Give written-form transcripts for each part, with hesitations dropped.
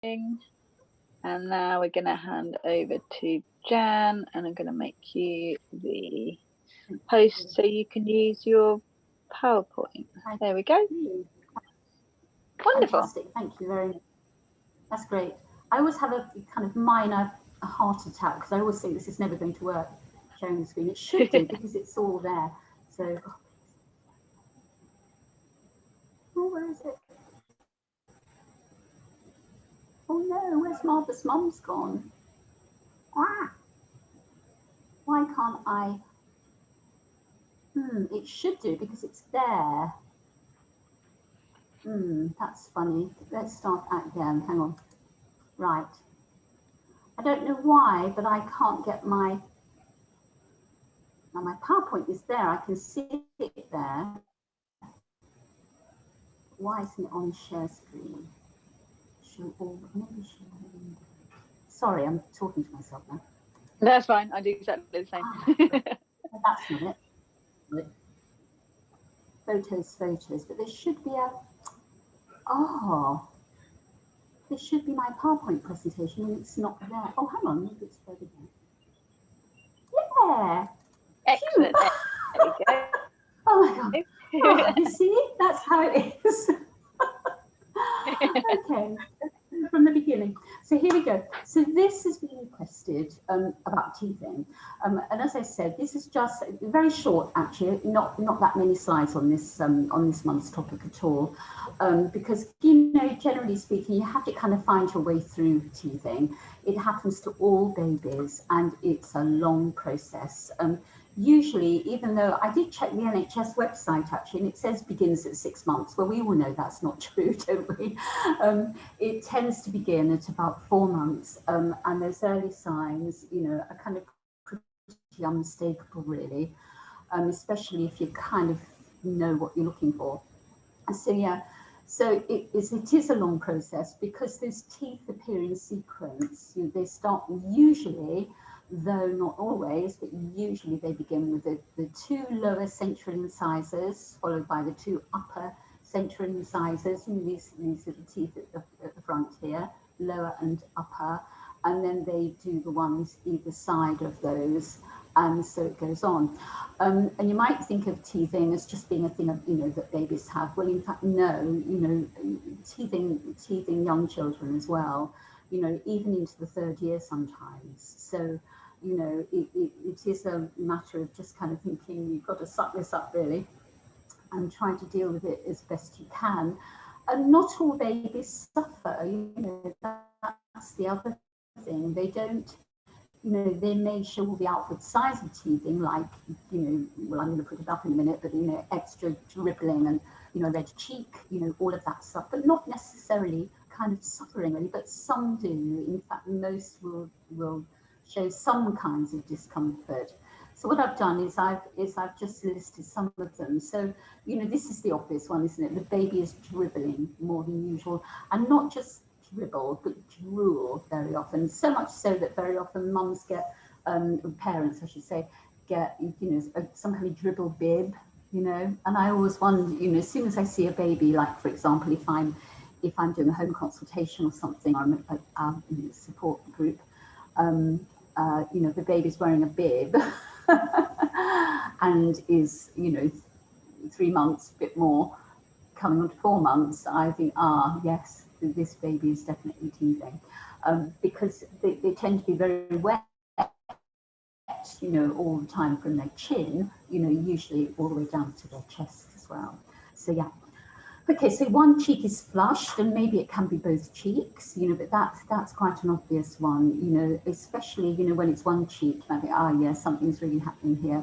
And now we're going to hand over to Jan, and I'm going to make you the host so you can use your PowerPoint. There we go. Wonderful. Fantastic. Thank you very much. That's great. I always have a kind of minor heart attack because I always think this is never going to work, sharing the screen. It should do because it's all there. So, oh, where is it? Oh no, where's Martha's mum's gone? Ah, why can't I? It should do because it's there. That's funny. Let's start again. Hang on. Right. I don't know why, but I can't get my. Now my PowerPoint is there. I can see it there. Why isn't it on share screen? Show all. Maybe show. Sorry, I'm talking to myself now. That's fine. I do exactly the same. That's not it. Photos, but there should be a. Oh, this should be my PowerPoint presentation, and it's not there. Oh, hang on, maybe it's further down. Yeah. Excellent. There we go. Oh my God. Oh, you see, that's how it is. Okay, from the beginning. So here we go. So this has been requested about teething. And as I said, this is just very short, actually, not that many slides on this month's topic at all. Because, you know, generally speaking, you have to kind of find your way through teething. It happens to all babies and it's a long process. Usually, even though I did check the NHS website actually, and it says begins at 6 months. Well, we all know that's not true, don't we? It tends to begin at about 4 months, and those early signs, you know, are kind of pretty unmistakable, really, especially if you kind of know what you're looking for. So yeah, so it is a long process because those teeth appear in sequence. They start usually, though not always, but usually they begin with the two lower central incisors, followed by the two upper central incisors, and these little teeth at the front here, lower and upper, and then they do the ones either side of those, and so it goes on. And you might think of teething as just being a thing of, you know, that babies have. Well, in fact, no, you know, teething young children as well, you know, even into the 3rd year sometimes. So, you know, it is a matter of just kind of thinking you've got to suck this up really and trying to deal with it as best you can. And not all babies suffer, you know, that's the other thing. They don't, you know, they may show all the outward signs of teething, like, you know, well, I'm going to put it up in a minute, but, you know, extra dribbling and, you know, red cheek, you know, all of that stuff, but not necessarily kind of suffering really, but some do. In fact, most will show some kinds of discomfort. So what I've done is I've just listed some of them. So, you know, this is the obvious one, isn't it? The baby is dribbling more than usual, and not just dribble, but drool very often. So much so that very often mums get, parents, I should say, get, you know, some kind of dribble bib, you know. And I always wonder, you know, as soon as I see a baby, like for example, if I'm doing a home consultation or something, or I'm at a support group, you know, the baby's wearing a bib and is, you know, 3 months, a bit more, coming on to 4 months, I think, yes, this baby is definitely teething, because they tend to be very wet, you know, all the time from their chin, you know, usually all the way down to their chest as well. So yeah. Okay, so one cheek is flushed, and maybe it can be both cheeks, you know, but that's quite an obvious one, you know, especially, you know, when it's one cheek, I think, yeah, something's really happening here.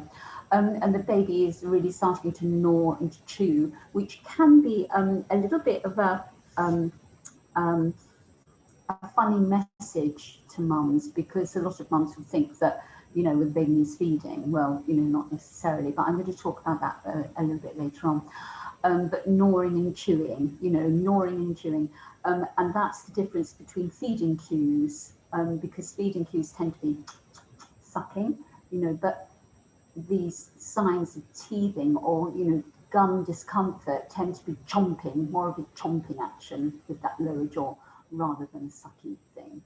And the baby is really starting to gnaw and to chew, which can be a little bit of a funny message to mums, because a lot of mums will think that, you know, the baby is feeding. Well, you know, not necessarily, but I'm going to talk about that a little bit later on. But gnawing and chewing, you know, gnawing and chewing. And that's the difference between feeding cues, because feeding cues tend to be sucking, you know, but these signs of teething or, you know, gum discomfort tend to be chomping, more of a chomping action with that lower jaw, rather than a sucky thing.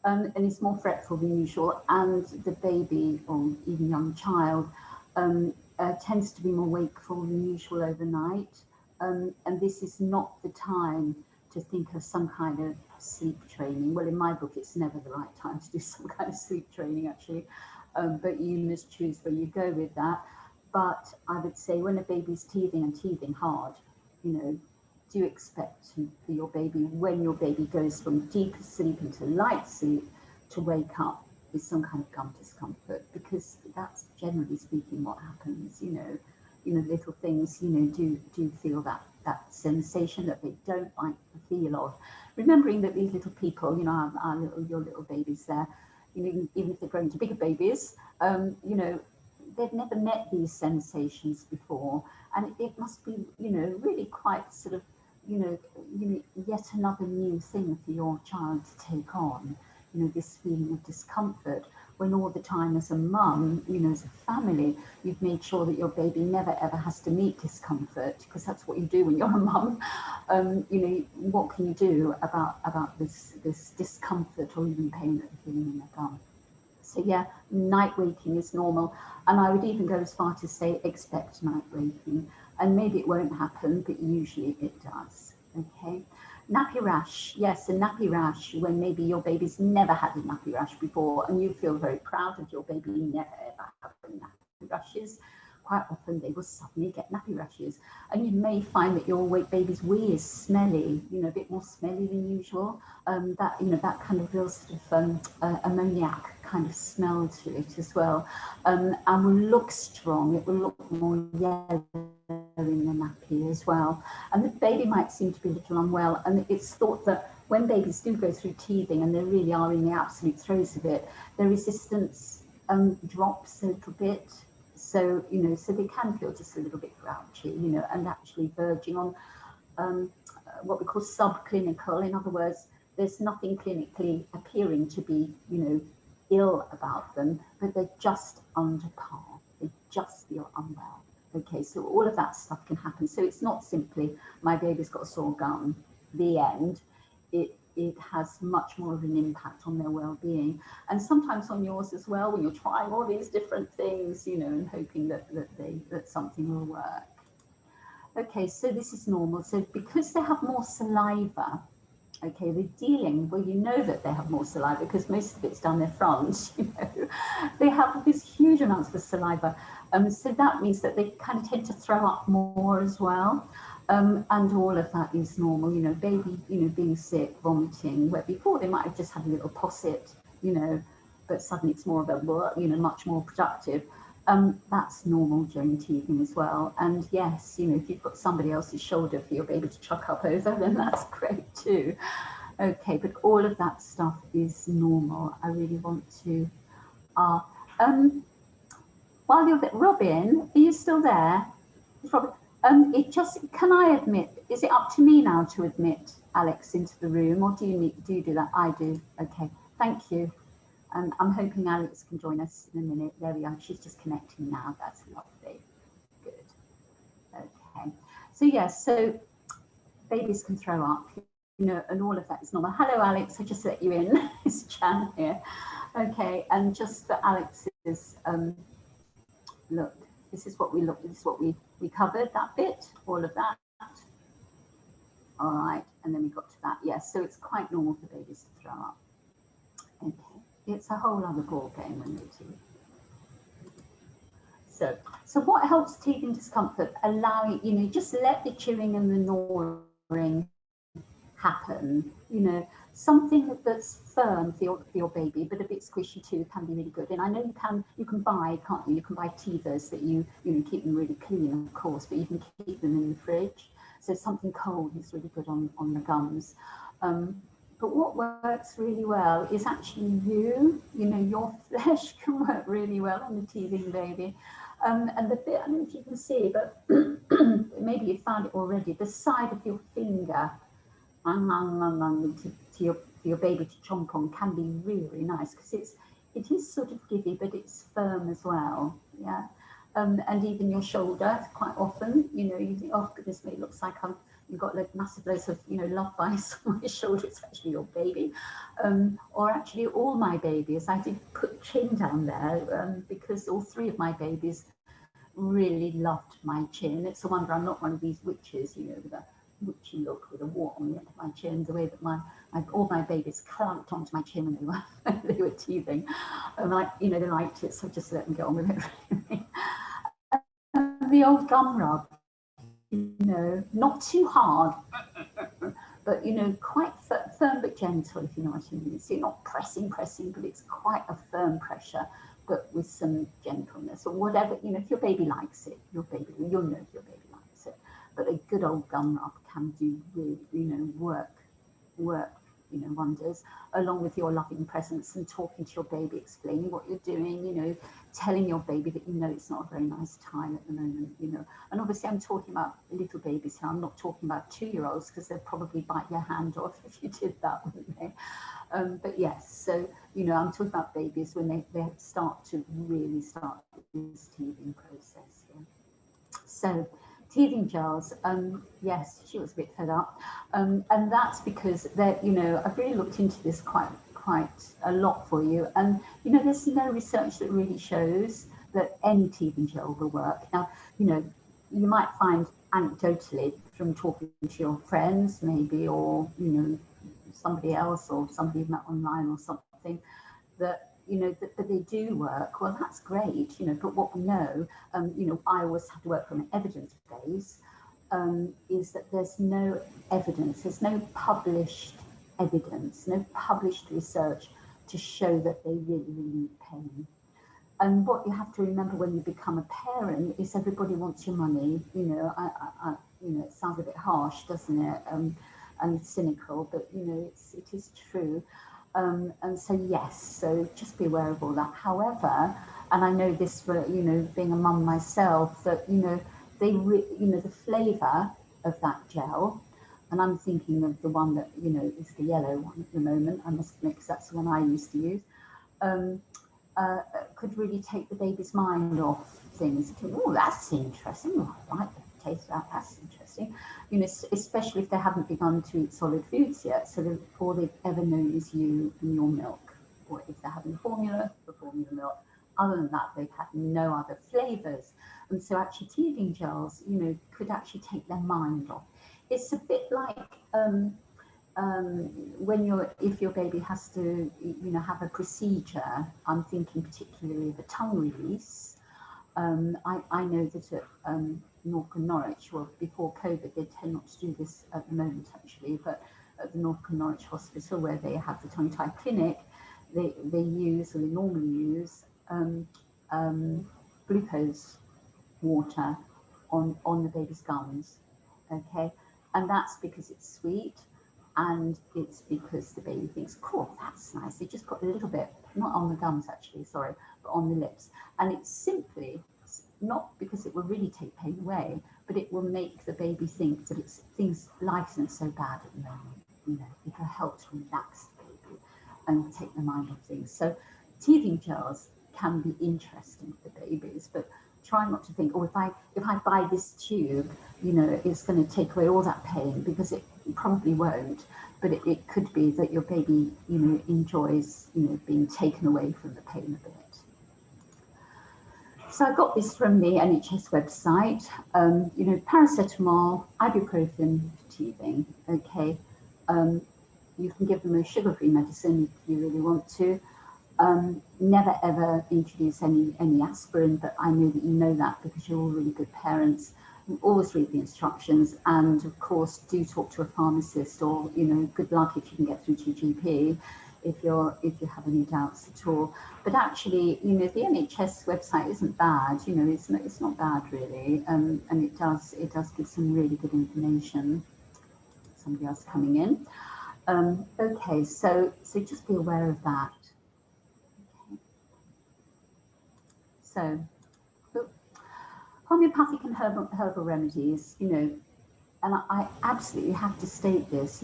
And it's more fretful than usual, and the baby or even young child tends to be more wakeful than usual overnight. And this is not the time to think of some kind of sleep training. Well, in my book, it's never the right time to do some kind of sleep training, actually. But you must choose where you go with that. But I would say when a baby's teething and teething hard, you know, do expect for your baby, when your baby goes from deep sleep into light sleep, to wake up with some kind of gum discomfort, because that's generally speaking what happens. You know, little things, you know, do feel that sensation that they don't like the feel of. Remembering that these little people, you know, your little babies there, you know, even if they're growing to bigger babies, you know, they've never met these sensations before, and it must be, you know, really quite sort of, you know, yet another new thing for your child to take on, you know, this feeling of discomfort, when all the time as a mum, you know, as a family, you've made sure that your baby never ever has to meet discomfort, because that's what you do when you're a mum. You know, what can you do about this discomfort or even pain that they're feeling in their gum? So yeah, night waking is normal, and I would even go as far to say expect night waking, and maybe it won't happen, but usually it does. Okay. Nappy rash, yes, a nappy rash, when maybe your baby's never had a nappy rash before, and you feel very proud of your baby never ever having nappy rashes. Quite often they will suddenly get nappy rashes, and you may find that your baby's wee is smelly, you know, a bit more smelly than usual. That, you know, that kind of real sort of ammoniac kind of smell to it as well, and will look strong. It will look more yellow in the nappy as well, and the baby might seem to be a little unwell. And it's thought that when babies do go through teething and they really are in the absolute throes of it, their resistance drops a little bit. So, you know, so they can feel just a little bit grouchy, you know, and actually verging on what we call subclinical. In other words, there's nothing clinically appearing to be, you know, ill about them, but they're just under par. They just feel unwell. Okay, so all of that stuff can happen. So it's not simply my baby's got a sore gum, the end. It has much more of an impact on their well-being, and sometimes on yours as well, when you're trying all these different things, you know, and hoping that something will work. Okay, so this is normal. So because they have more saliva, okay, they're dealing, well, you know that they have more saliva because most of it's down their front, you know, they have these huge amounts of saliva. So that means that they kind of tend to throw up more as well. And all of that is normal, you know, baby, you know, being sick, vomiting, where before they might have just had a little posset, you know, but suddenly it's more of a, you know, much more productive. That's normal during teething as well. And yes, you know, if you've got somebody else's shoulder for your baby to chuck up over, then that's great too. Okay, but all of that stuff is normal. I really want to, while you're there, Robin, are you still there? Robin, can I admit, is it up to me now to admit Alex into the room, or do you do that? I do. Okay, thank you. I'm hoping Alex can join us in a minute. There we are. She's just connecting now. That's lovely. Good. Okay. So yes, so babies can throw up, you know, and all of that is normal. Hello, Alex. I just let you in. It's Jan here. Okay, and just for Alex's look, this is what we covered, that bit, all of that. All right, and then we got to that. Yes, so it's quite normal for babies to throw up. Okay. It's a whole other ball game when they teeth. So what helps teething discomfort? Allow, you know, just let the chewing and the gnawing happen. You know, something that's firm for your baby, but a bit squishy too, can be really good. And I know you can buy, can't you? You can buy teethers that you know, keep them really clean, of course, but you can keep them in the fridge. So something cold is really good on the gums. But what works really well is actually you know, your flesh can work really well on the teething baby. And the bit, I don't know if you can see, but maybe you found it already, the side of your finger to your baby to chomp on can be really nice, because it is sort of givey, but it's firm as well. Yeah. And even your shoulder, quite often, you know, you think, oh goodness me, it looks like I'm you've got like massive loads of, love bites on my shoulder, it's actually your baby. Or actually all my babies, I did put chin down there because all three of my babies really loved my chin. It's a wonder I'm not one of these witches, with a witchy look with a wart on the end of my chin, the way that all my babies clamped onto my chin when they were teething. They liked it, so just let them get on with it. The old gum rub, not too hard, but quite firm but gentle, if you know what I mean. So you're not pressing, but it's quite a firm pressure, but with some gentleness or whatever. If your baby likes it, you'll know if your baby likes it. But a good old gum rub can do really, work, wonders, along with your loving presence and talking to your baby, explaining what you're doing, telling your baby that it's not a very nice time at the moment, And obviously I'm talking about little babies here. I'm not talking about 2-year-olds because they'd probably bite your hand off if you did that, wouldn't they? But yes, so, I'm talking about babies when they start to really start this teething process. Yeah. So, teething gels, yes, she was a bit fed up, and that's because I've really looked into this quite a lot for you, and there's no research that really shows that any teething gel will work. Now, you might find anecdotally from talking to your friends maybe, or somebody else, or somebody you met online or something, that that they do work. Well, that's great, but what we know, I always have to work from an evidence base, is that there's no evidence, there's no published evidence, no published research to show that they really relieve pain. And what you have to remember when you become a parent is everybody wants your money. It sounds a bit harsh, doesn't it? And cynical, but it is true. And so yes, so just be aware of all that. However, and I know this for being a mum myself, that the flavour of that gel, and I'm thinking of the one that is the yellow one at the moment. I must admit, because that's the one I used to use. Could really take the baby's mind off things. Oh, that's interesting. Oh, I like the taste of that. That's interesting. Especially if they haven't begun to eat solid foods yet. So all they've ever known is you and your milk. Or if they're having formula, the formula milk. Other than that, they've had no other flavours. And so actually teething gels, could actually take their mind off. It's a bit like if your baby has to have a procedure. I'm thinking particularly of a tongue release. I know that at Norfolk and Norwich, well, before COVID, they tend not to do this at the moment actually, but at the Norfolk and Norwich Hospital, where they have the tongue tie clinic, they normally use glucose water on the baby's gums. Okay, and that's because it's sweet, and it's because the baby thinks, cool, that's nice. They just put a little bit, not on the gums actually, sorry, but on the lips. And it's simply not because it will really take pain away, but it will make the baby think that life isn't so bad at the moment. It will help to relax the baby and take the mind off things. So teething gels can be interesting for babies, but try not to think, if I buy this tube, it's going to take away all that pain, because it probably won't. But it could be that your baby, enjoys, being taken away from the pain a bit. So I got this from the NHS website. Paracetamol, ibuprofen for teething. Okay, you can give them a sugar-free medicine if you really want to. Never ever introduce any aspirin, but I know that you know that because you're all really good parents. You always read the instructions, and of course do talk to a pharmacist, or good luck if you can get through to your GP if you have any doubts at all. But actually, the NHS website isn't bad. It's not bad really, and it does give some really good information. Somebody else coming in. Okay, so just be aware of that. So, homeopathic and herbal remedies, and I absolutely have to state this,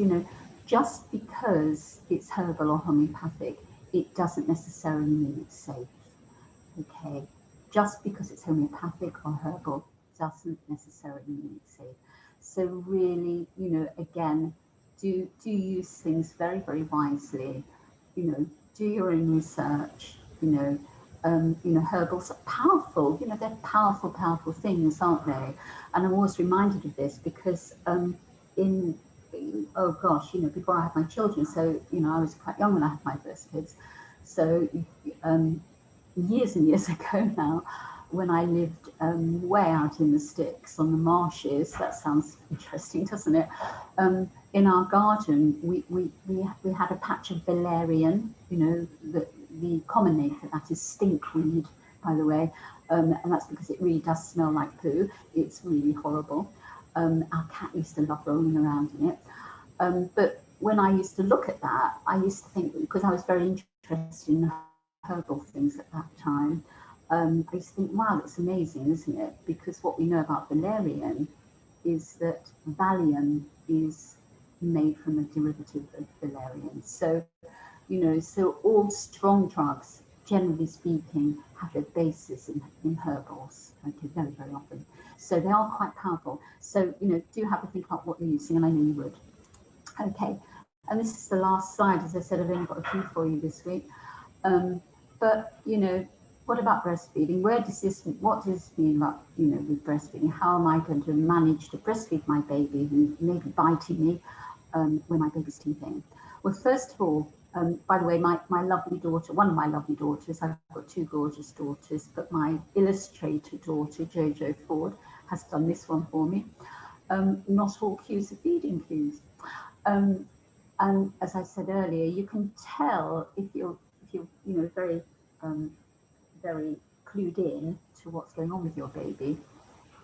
just because it's herbal or homeopathic, it doesn't necessarily mean it's safe. Okay, just because it's homeopathic or herbal doesn't necessarily mean it's safe. So really, you know, again, do use things very, very wisely. You know, do your own research. You know, herbals are powerful. You know, they're powerful, powerful things, aren't they? And I'm always reminded of this because in oh gosh, you know, before I had my children, so you know, I was quite young when I had my first kids. So years and years ago now, when I lived way out in the sticks on the marshes, that sounds interesting, doesn't it? In our garden, we had a patch of valerian, you know, the common name for that is stinkweed, by the way, and that's because it really does smell like poo. It's really horrible. Our cat used to love rolling around in it. But when I used to look at that, I used to think, because I was very interested in herbal things at that time, I used to think, wow, that's amazing, isn't it? Because what we know about valerian is that Valium is made from a derivative of valerian. So, you know, so all strong drugs, generally speaking, have their basis in herbals, okay, very, very often. So they are quite powerful. So, you know, do have a think about what you're using, and I know you would. Okay, and this is the last slide. As I said, I've only got a few for you this week. But, you know, what about breastfeeding? What does this mean about, you know, with breastfeeding? How am I going to manage to breastfeed my baby who may be biting me when my baby's teething? Well, first of all, by the way, my lovely daughter, one of my lovely daughters, I've got two gorgeous daughters, but my illustrator daughter, Jojo Ford, has done this one for me. Not all cues are feeding cues. And as I said earlier, you can tell if you're you know, very clued in to what's going on with your baby,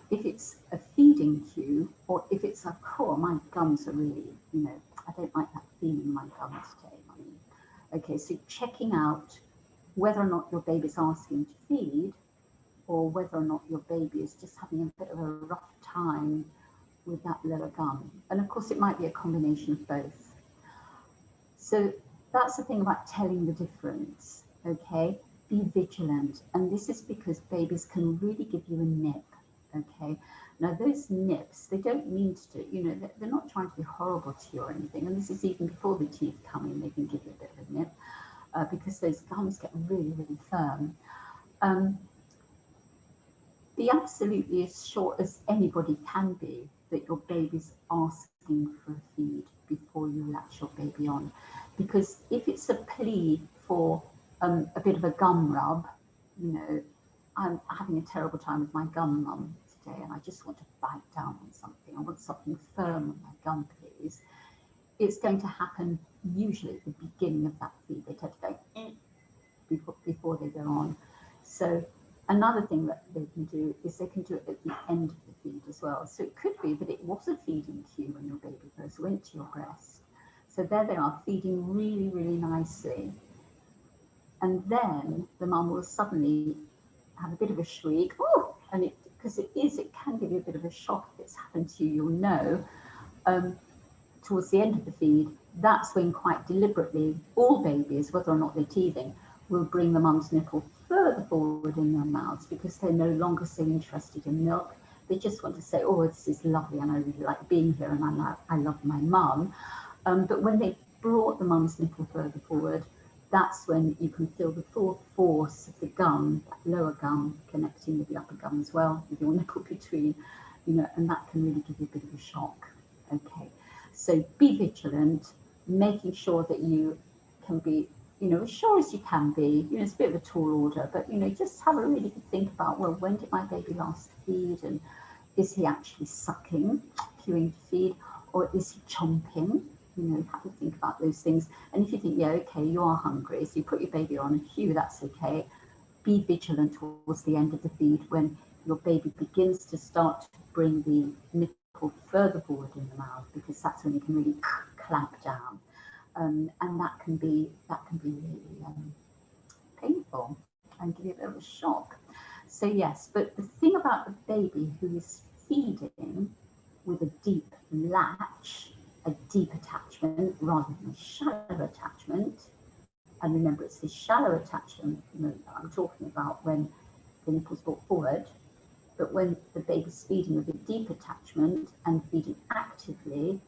if it's a feeding cue or if it's like, oh, my gums are really, you know, I don't like that feeling in my gums today. Okay, so checking out whether or not your baby's asking to feed or whether or not your baby is just having a bit of a rough time with that lower gum. And of course, it might be a combination of both. So that's the thing about telling the difference, okay? Be vigilant. And this is because babies can really give you a nip, okay? Now, those nips, they don't mean to, you know, they're not trying to be horrible to you or anything. And this is even before the teeth come in, they can give you a bit of a nip because those gums get really, really firm. Be absolutely as sure as anybody can be that your baby's asking for a feed before you latch your baby on. Because if it's a plea for a bit of a gum rub, you know, I'm having a terrible time with my gum, mum, today, and I just want to bite down on something. I want something firm on my gum, please. It's going to happen usually at the beginning of that feed. They tend to go before they go on. So another thing that they can do is they can do it at the end of the feed as well. So it could be that it was a feeding cue when your baby first went to your breast. So there they are, feeding really, really nicely. And then the mum will suddenly have a bit of a shriek, oh, and because it can give you a bit of a shock if it's happened to you, you'll know. Towards the end of the feed, that's when quite deliberately all babies, whether or not they're teething, will bring the mum's nipple further forward in their mouths because they're no longer so interested in milk. They just want to say, oh, this is lovely and I really like being here and I love my mum. But when they brought the mum's nipple further forward, that's when you can feel the full force of the gum, that lower gum connecting with the upper gum as well, with your nipple between, you know, and that can really give you a bit of a shock. Okay, so be vigilant, making sure that you can be, you know, as sure as you can be. You know, it's a bit of a tall order, but, you know, just have a really good think about, well, when did my baby last feed? And is he actually sucking, cueing to feed, or is he chomping? You know, have to think about those things. And if you think, yeah, okay, you are hungry, so you put your baby on a cue, that's okay. Be vigilant towards the end of the feed when your baby begins to start to bring the nipple further forward in the mouth, because that's when you can really clamp down. And that can be really painful and give you a bit of a shock. So yes, but the thing about the baby who is feeding with a deep latch, a deep attachment rather than a shallow attachment, and remember it's the shallow attachment, you know, that I'm talking about when the nipple's brought forward, But when the baby's feeding with a deep attachment and feeding actively,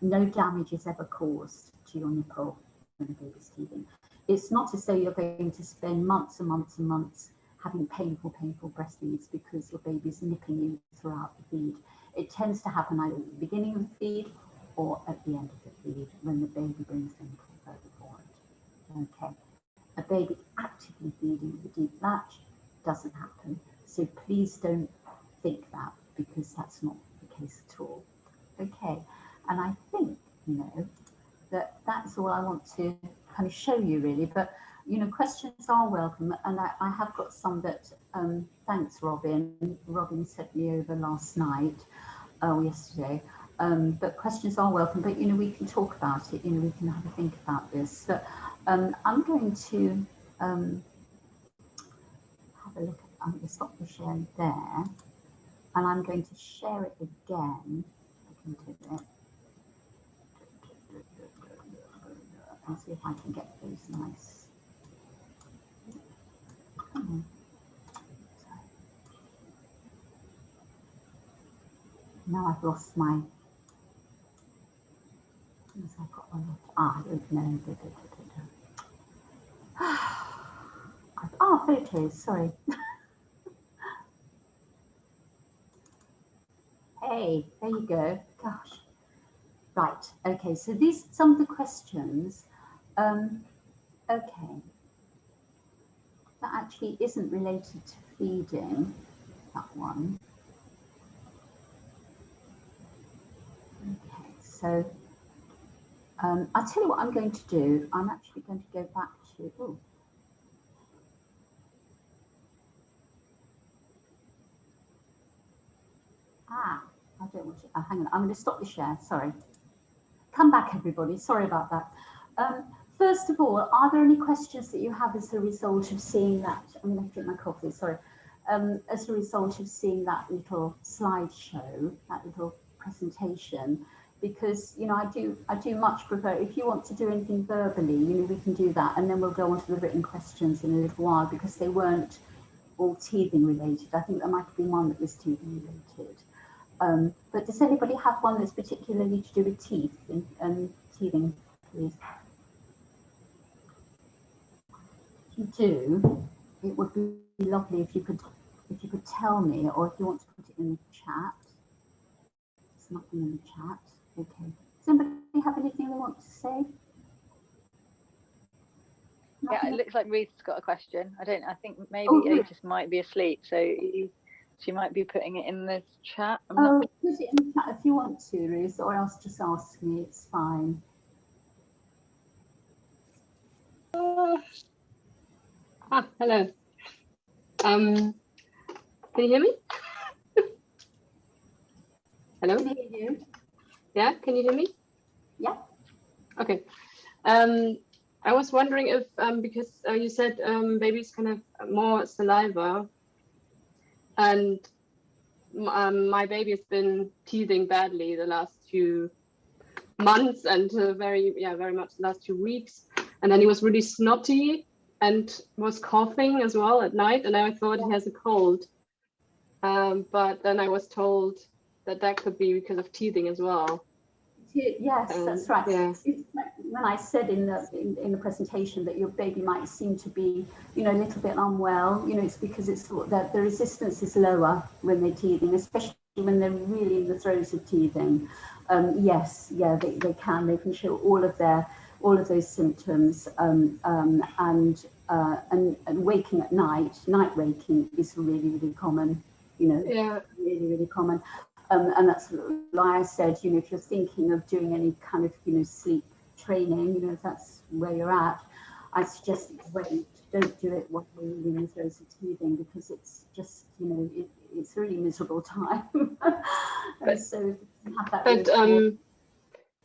no damage is ever caused to your nipple when the baby's teething. It's not as though you're going to spend months and months and months having painful breast feeds because your baby's nipping you throughout the feed. It tends to happen either at the beginning of the feed or at the end of the feed when the baby brings the nipple further forward. Okay, a baby actively feeding with a deep latch doesn't happen. So please don't think that, because that's not the case at all. Okay, and I think, you know, that's all I want to kind of show you really, but you know, questions are welcome, and I have got some that, thanks Robin. Robin sent me over last night, or yesterday, but questions are welcome, but you know, we can talk about it, you know, we can have a think about this. But I'm going to have a look at, I'm going to stop the sharing there, and I'm going to share it again. I can do it. I'll see if I can get those nice. Now I've lost my. I've got one. No. Photos. Sorry. Hey, there you go. Gosh. Right. Okay. So these some of the questions. Okay. That actually isn't related to feeding. That one. Okay. So I'll tell you what I'm going to do. I'm actually going to go back to. Oh. I don't want to. Hang on. I'm going to stop the share. Sorry. Come back, everybody. Sorry about that. First of all, are there any questions that you have as a result of seeing that? I'm going to drink my coffee. Sorry. As a result of seeing that little slideshow, that little presentation, because you know I do much prefer, if you want to do anything verbally, you know, we can do that, and then we'll go on to the written questions in a little while, because they weren't all teething related. I think there might have been one that was teething related. But does anybody have one that's particularly to do with teeth and teething, please? If you do, it would be lovely if you could tell me, or if you want to put it in the chat. It's nothing in the chat. Okay. Does anybody have anything they want to say? Nothing? Yeah, it looks like Ruth's got a question. I think maybe Otis might be asleep, so she might be putting it in the chat. Put it in the chat if you want to, Ruth, or else just ask me. It's fine. Hello. Can you hear me? Hello? Can hear you. Yeah, can you hear me? Yeah. Okay. I was wondering if, because you said babies can have more saliva, and my baby has been teething badly the last few months, and very much the last 2 weeks, and then he was really snotty and was coughing as well at night, and I thought he has a cold, but then I was told that could be because of teething as well. Yes, that's right. Yeah. When I said in the presentation that your baby might seem to be, you know, a little bit unwell, you know, it's because it's that the resistance is lower when they're teething, especially when they're really in the throes of teething. Yes, yeah, they can show all of those symptoms, and waking at night waking is really common, you know. Yeah. Really common. And that's why I said, you know, if you're thinking of doing any kind of, you know, sleep training, you know, if that's where you're at, I suggest wait. Don't do it while you're in the throes of teething, because it's just, you know, it's a really miserable time. But, so if you have that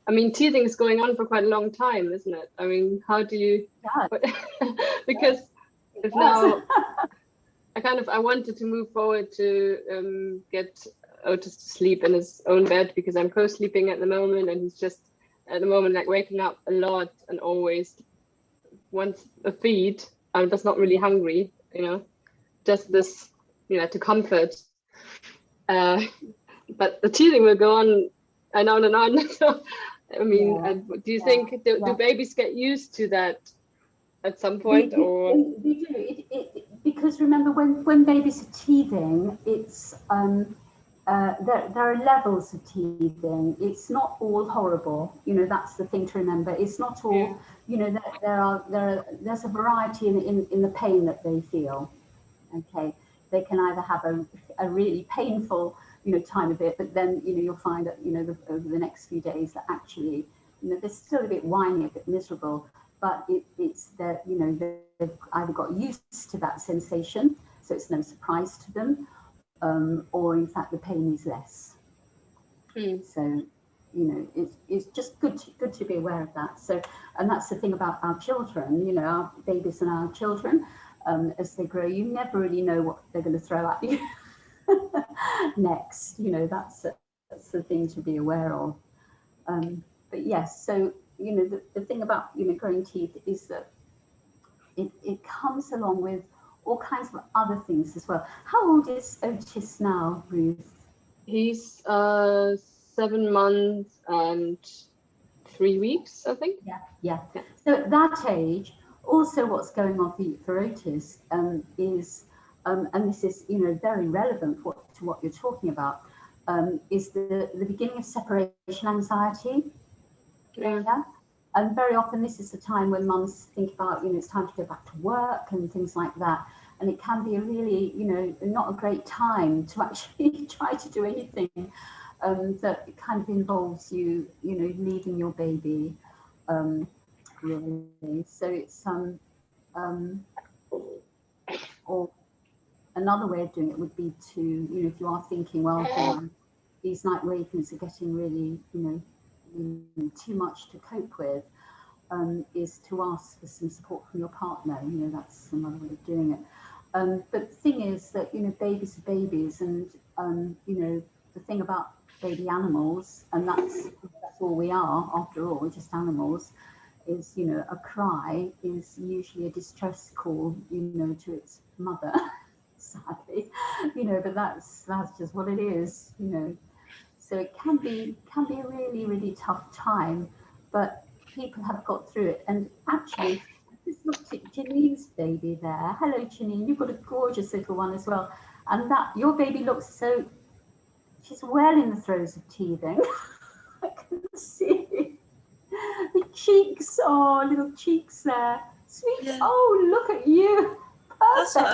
I mean, teething is going on for quite a long time, isn't it? I mean, how do you? Yeah. Because it's now. I wanted to move forward to get Otis to sleep in his own bed, because I'm co-sleeping at the moment, and he's just at the moment like waking up a lot and always wants a feed. I'm just not really hungry, you know, just this, you know, to comfort. But the teething will go on and on and on. So, I mean, Yeah, do you think do babies get used to that at some point, or they do? Because remember, when babies are teething, it's there are levels of teething. It's not all horrible. You know, that's the thing to remember. It's not all. You know, there's a variety in the pain that they feel. Okay, they can either have a really painful, you know, time of it, but then, you know, you'll find that, you know, over the next few days that actually, you know, they're still a bit whiny, a bit miserable, but it's that, you know, they've either got used to that sensation, so it's no surprise to them, or in fact the pain is less. So, you know, it's just good to be aware of that. So, and that's the thing about our children, you know, our babies and our children, as they grow, you never really know what they're going to throw at you next. You know, that's the thing to be aware of. But yes, so, you know, the thing about, you know, growing teeth is that it comes along with all kinds of other things as well. How old is Otis now, Ruth? He's 7 months and 3 weeks, I think. Yeah. So at that age, also what's going on for Otis is, and this is, you know, very relevant to what you're talking about, is the beginning of separation anxiety. Yeah. And very often this is the time when mums think about, you know, it's time to go back to work and things like that. And it can be a really, you know, not a great time to actually try to do anything that kind of involves you, you know, leaving your baby, really. So it's or another way of doing it would be to, you know, if you are thinking, well, these night wakings are getting really, you know, too much to cope with, is to ask for some support from your partner. You know, that's another way of doing it. But the thing is that, you know, babies are babies, and you know, the thing about baby animals, and that's all we are after all, we're just animals, is, you know, a cry is usually a distress call, you know, to its mother, sadly, you know, but that's just what it is, you know. So it can be a really, really tough time, but people have got through it. And actually, I just looked at Janine's baby there. Hello, Janine. You've got a gorgeous little one as well. And that your baby looks so, she's well in the throes of teething. I can see the cheeks. Oh, little cheeks there. Sweet. Yeah. Oh, look at you. Perfect. That's what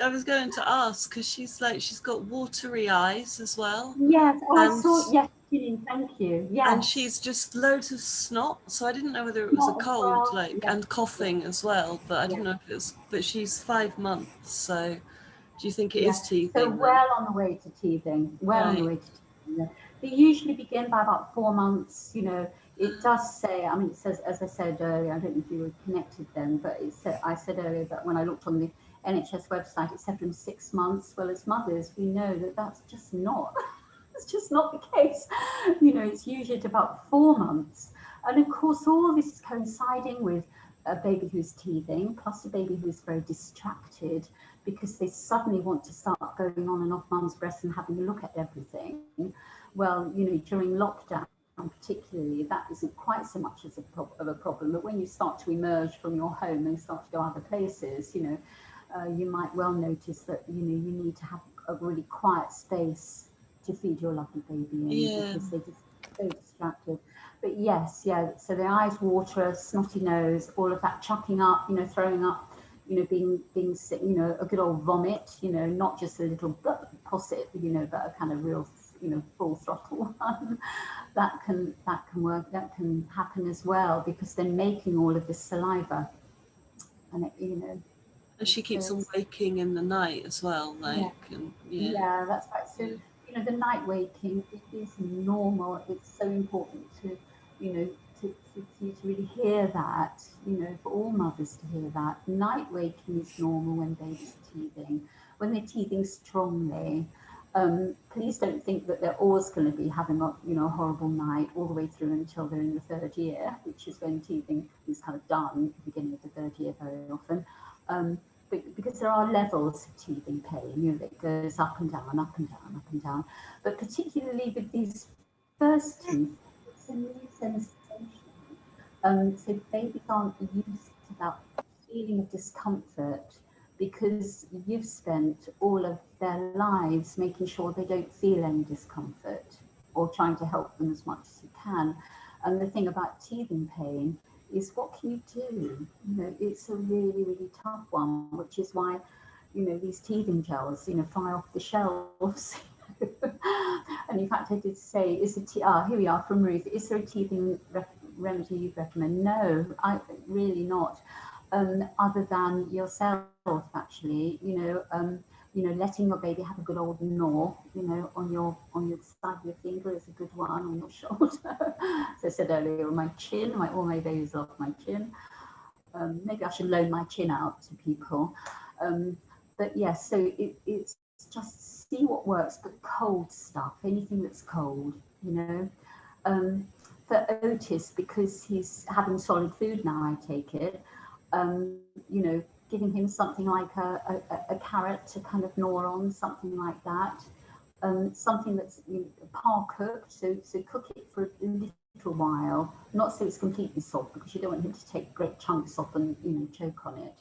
I was going to ask, because she's got watery eyes as well. Yes, I saw. Yes, Janine, thank you. Yes. And she's just loads of snot, so I didn't know whether it was a cold, and coughing as well, but I didn't know if it was. But she's 5 months, so do you think it is teething? So well on the way to teething. Well on the way to teething. They usually begin by about 4 months. You know, it does say. I mean, it says, as I said earlier. I don't know if you were connected then, but it said. I said earlier that when I looked on the NHS website, it said from 6 months. Well, as mothers, we know that that's just not. It's just not the case. You know, it's usually at about 4 months. And of course, all this is coinciding with a baby who's teething, plus a baby who's very distracted because they suddenly want to start going on and off mum's breast and having a look at everything. Well, you know, during lockdown, particularly, that isn't quite so much as of a problem. But when you start to emerge from your home and start to go other places, you know, you might well notice that, you know, you need to have a really quiet space to feed your lovely baby in, because they're just so distracted. But yes, so the eyes water, snotty nose, all of that, chucking up, you know, throwing up, you know, being sick, you know, a good old vomit, you know, not just a little posset, you know, but a kind of real, you know, full throttle one. that can work, that can happen as well, because they're making all of this saliva, and it, you know. And she keeps on waking in the night as well, like, yeah, that's right. So, you know, the night waking, it is normal. It's so important to, you know, to really hear that, you know, for all mothers to hear that. Night waking is normal when babies are teething. When they're teething strongly, please don't think that they're always going to be having a, you know, a horrible night all the way through until they're in the 3rd year, which is when teething is kind of done, at the beginning of the 3rd year very often. But because because there are levels of teething pain, you know, that goes up and down, up and down, up and down. But particularly with these first teeth, it's a new sensation. So babies aren't used to that feeling of discomfort because you've spent all of their lives making sure they don't feel any discomfort or trying to help them as much as you can. And the thing about teething pain is, what can you do? You know, it's a really, really tough one, which is why, you know, these teething gels, you know, fly off the shelves. And in fact, I did say, here we are from Ruth, is there a teething remedy you'd recommend? No, really not. Other than yourself, actually, you know, letting your baby have a good old gnaw, you know, on your side of your finger is a good one, on your shoulder. As I said earlier, on my chin, all my babies off my chin. Maybe I should loan my chin out to people. But yes, so it's just see what works, but cold stuff, anything that's cold, you know. For Otis, because he's having solid food now, I take it, you know, giving him something like a carrot to kind of gnaw on, something like that. Something that's, you know, par cooked, so cook it for a little while, not so it's completely soft, because you don't want him to take great chunks off and, you know, choke on it,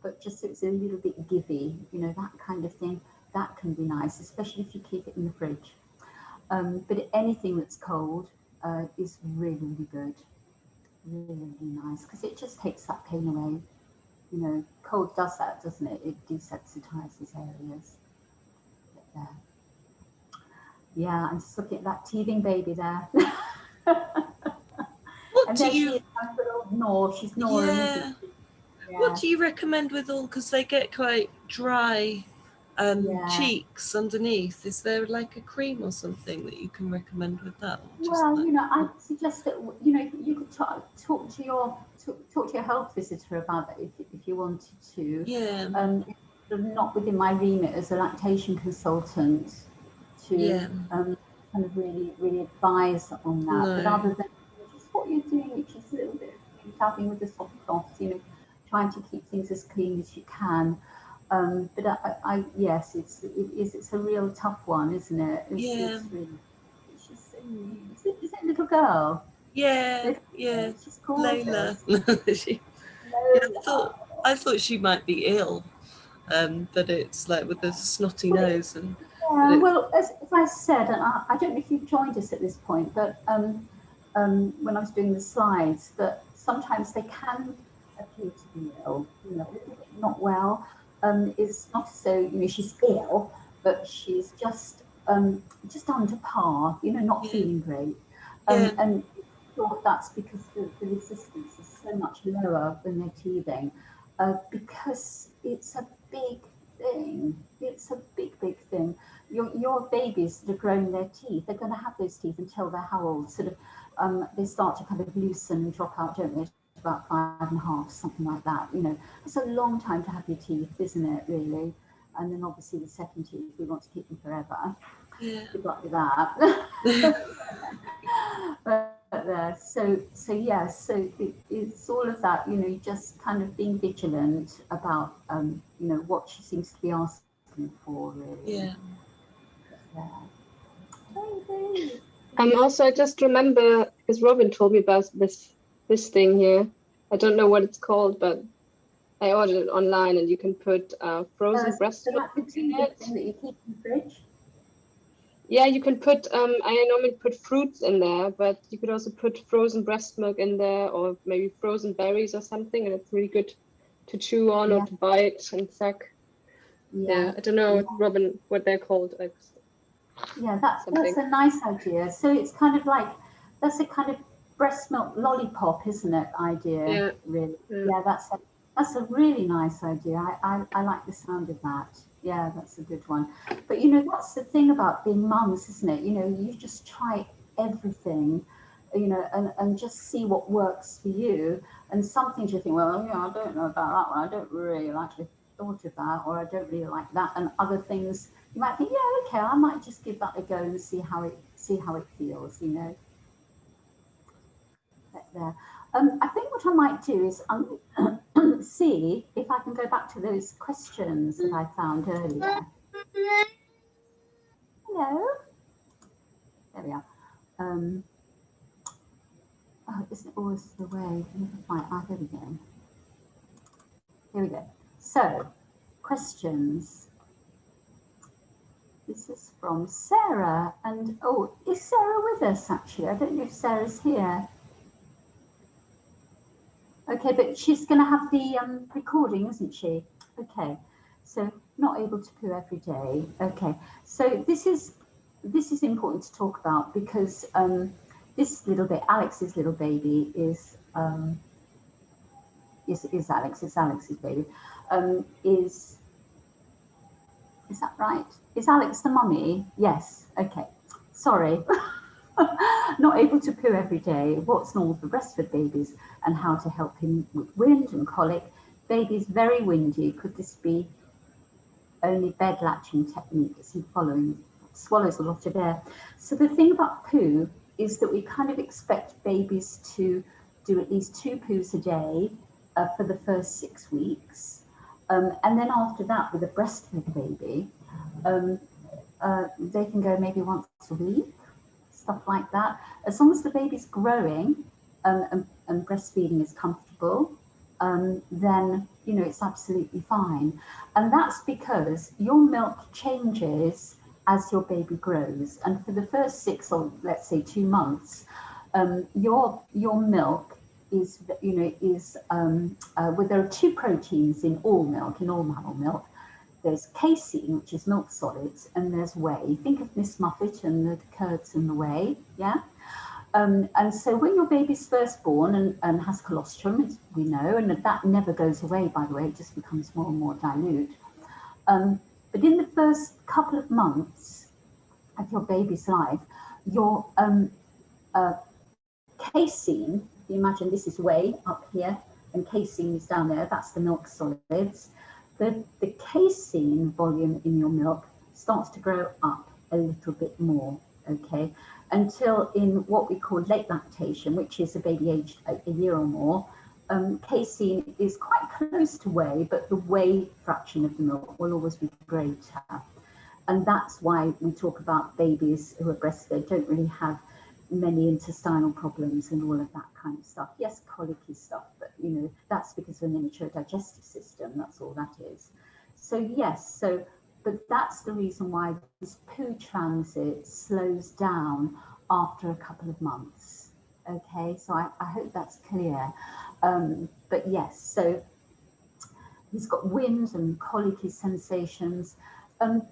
but just so it's a little bit givey, you know, that kind of thing. That can be nice, especially if you keep it in the fridge. But anything that's cold is really, really good, really, really nice, because it just takes that pain away. You know, cold does that, doesn't it? It desensitizes areas. There. Yeah, I'm just looking at that teething baby there. And then she has a little gnaw. She's gnawing. Yeah. What do you recommend with all, because they get quite dry cheeks underneath? Is there like a cream or something that you can recommend with that? Well, you know, I suggest that, you know, you could talk to your health visitor about that if you wanted to. Yeah. Not within my remit as a lactation consultant to kind of really advise on that. No. But other than just what you're doing, which is a little bit of tapping with the soft cloths, you know, trying to keep things as clean as you can. But yes, it's a real tough one, isn't it? It's really, she's so new. Is it a little girl? Yeah. She's gorgeous. Layla. Layla. I thought she might be ill. That it's like with the snotty nose and. Yeah, well, as I said, and I don't know if you've joined us at this point, but when I was doing the slides, that sometimes they can appear to be ill, you know, not well. It's not so, you know, she's ill, but she's just under par, you know, not feeling great. And I thought that's because the resistance is so much lower when they're teething, because it's a big thing. It's a big thing. Your babies that are growing their teeth, they're going to have those teeth until they're how old? Sort of, they start to kind of loosen and drop out, don't they? About 5.5, something like that. You know, it's a long time to have your teeth, isn't it? Really. And then obviously the second teeth, we want to keep them forever. Yeah. Good luck with that. So it's all of that, you know, just kind of being vigilant about, you know, what she seems to be asking for, really. Also, I just remember, because Robin told me about this thing here. I don't know what it's called, but I ordered it online, and you can put frozen breast milk in it. That you keep in the fridge? Yeah, you can put, I normally put fruits in there, but you could also put frozen breast milk in there, or maybe frozen berries or something, and it's really good to chew on or to bite and suck. Yeah, I don't know, Robin, what they're called. Yeah, that's a nice idea. So it's kind of like, that's a kind of breast milk lollipop, isn't it? Idea, really. Yeah, that's a really nice idea. I like the sound of that. Yeah, that's a good one. But you know, that's the thing about being mums, isn't it? You know, you just try everything, you know, and just see what works for you. And some things you think, well, yeah, I don't know about that one. I don't really like the thought of that, or I don't really like that. And other things you might think, yeah, okay, I might just give that a go and see how it feels, you know. There. I think what I might do is see if I can go back to those questions that I found earlier. Hello. There we are. Oh, isn't it always the way? Never mind. Ah, there we go. Here we go. So, questions. This is from Sarah. And, oh, is Sarah with us, actually? I don't know if Sarah's here. Okay, but she's going to have the recording, isn't she? Okay, so not able to poo every day. Okay, so this is important to talk about because this little bit, Alex's little baby is yes, it is Alex. It's Alex's baby. Is that right? Is Alex the mummy? Yes. Okay. Sorry. Not able to poo every day. What's normal for breastfed babies and how to help him with wind and colic. Baby's very windy. Could this be only bed latching technique? Is he following? Swallows a lot of air. So the thing about poo is that we kind of expect babies to do at least 2 poos a day for the first 6 weeks. And then after that, with a breastfed baby, they can go maybe once a week, stuff like that. As long as the baby's growing and breastfeeding is comfortable, then, you know, it's absolutely fine. And that's because your milk changes as your baby grows. And for the first 6 or let's say 2 months, your milk is, you know, well, there are 2 proteins in all milk, in all mammal milk. There's casein, which is milk solids, and there's whey. Think of Miss Muffet and the curds and the whey, yeah? And so when your baby's first born and has colostrum, as we know, and that never goes away, by the way, it just becomes more and more dilute. But in the first couple of months of your baby's life, your casein, you imagine this is whey up here, and casein is down there, that's the milk solids. The casein volume in your milk starts to grow up a little bit more, okay, until in what we call late lactation, which is a baby aged a year or more, casein is quite close to whey, but the whey fraction of the milk will always be greater. And that's why we talk about babies who are breastfed don't really have many intestinal problems and all of that kind of stuff. Yes, colicky stuff, but you know, that's because of an immature digestive system, that's all that is. So yes, but that's the reason why this poo transit slows down after a couple of months. Okay, so I hope that's clear. But yes, so he's got wind and colicky sensations.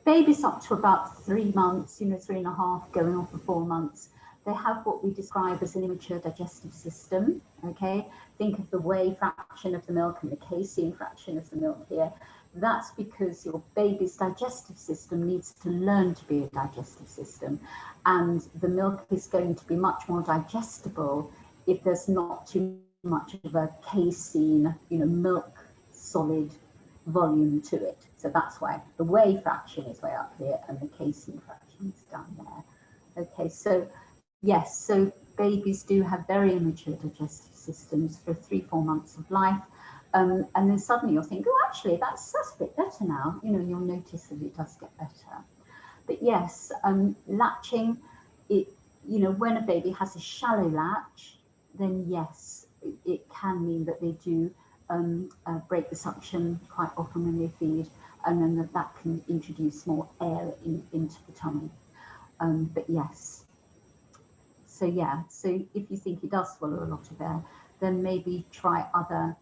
Babies up to about 3 months, you know, 3.5, going on for 4 months, they have what we describe as an immature digestive system, okay? Think of the whey fraction of the milk and the casein fraction of the milk here. That's because your baby's digestive system needs to learn to be a digestive system. And the milk is going to be much more digestible if there's not too much of a casein, you know, milk solid volume to it. So that's why the whey fraction is way up here and the casein fraction is down there. Okay, so yes, so babies do have very immature digestive systems for 3-4 months of life. And then suddenly you'll think, oh, actually, that's a bit better now. You know, you'll notice that it does get better. But yes, latching, you know, when a baby has a shallow latch, then yes, it can mean that they do break the suction quite often when they feed, and then that can introduce more air into the tummy. But yes. So yeah, so if you think he does swallow a lot of air, then maybe try other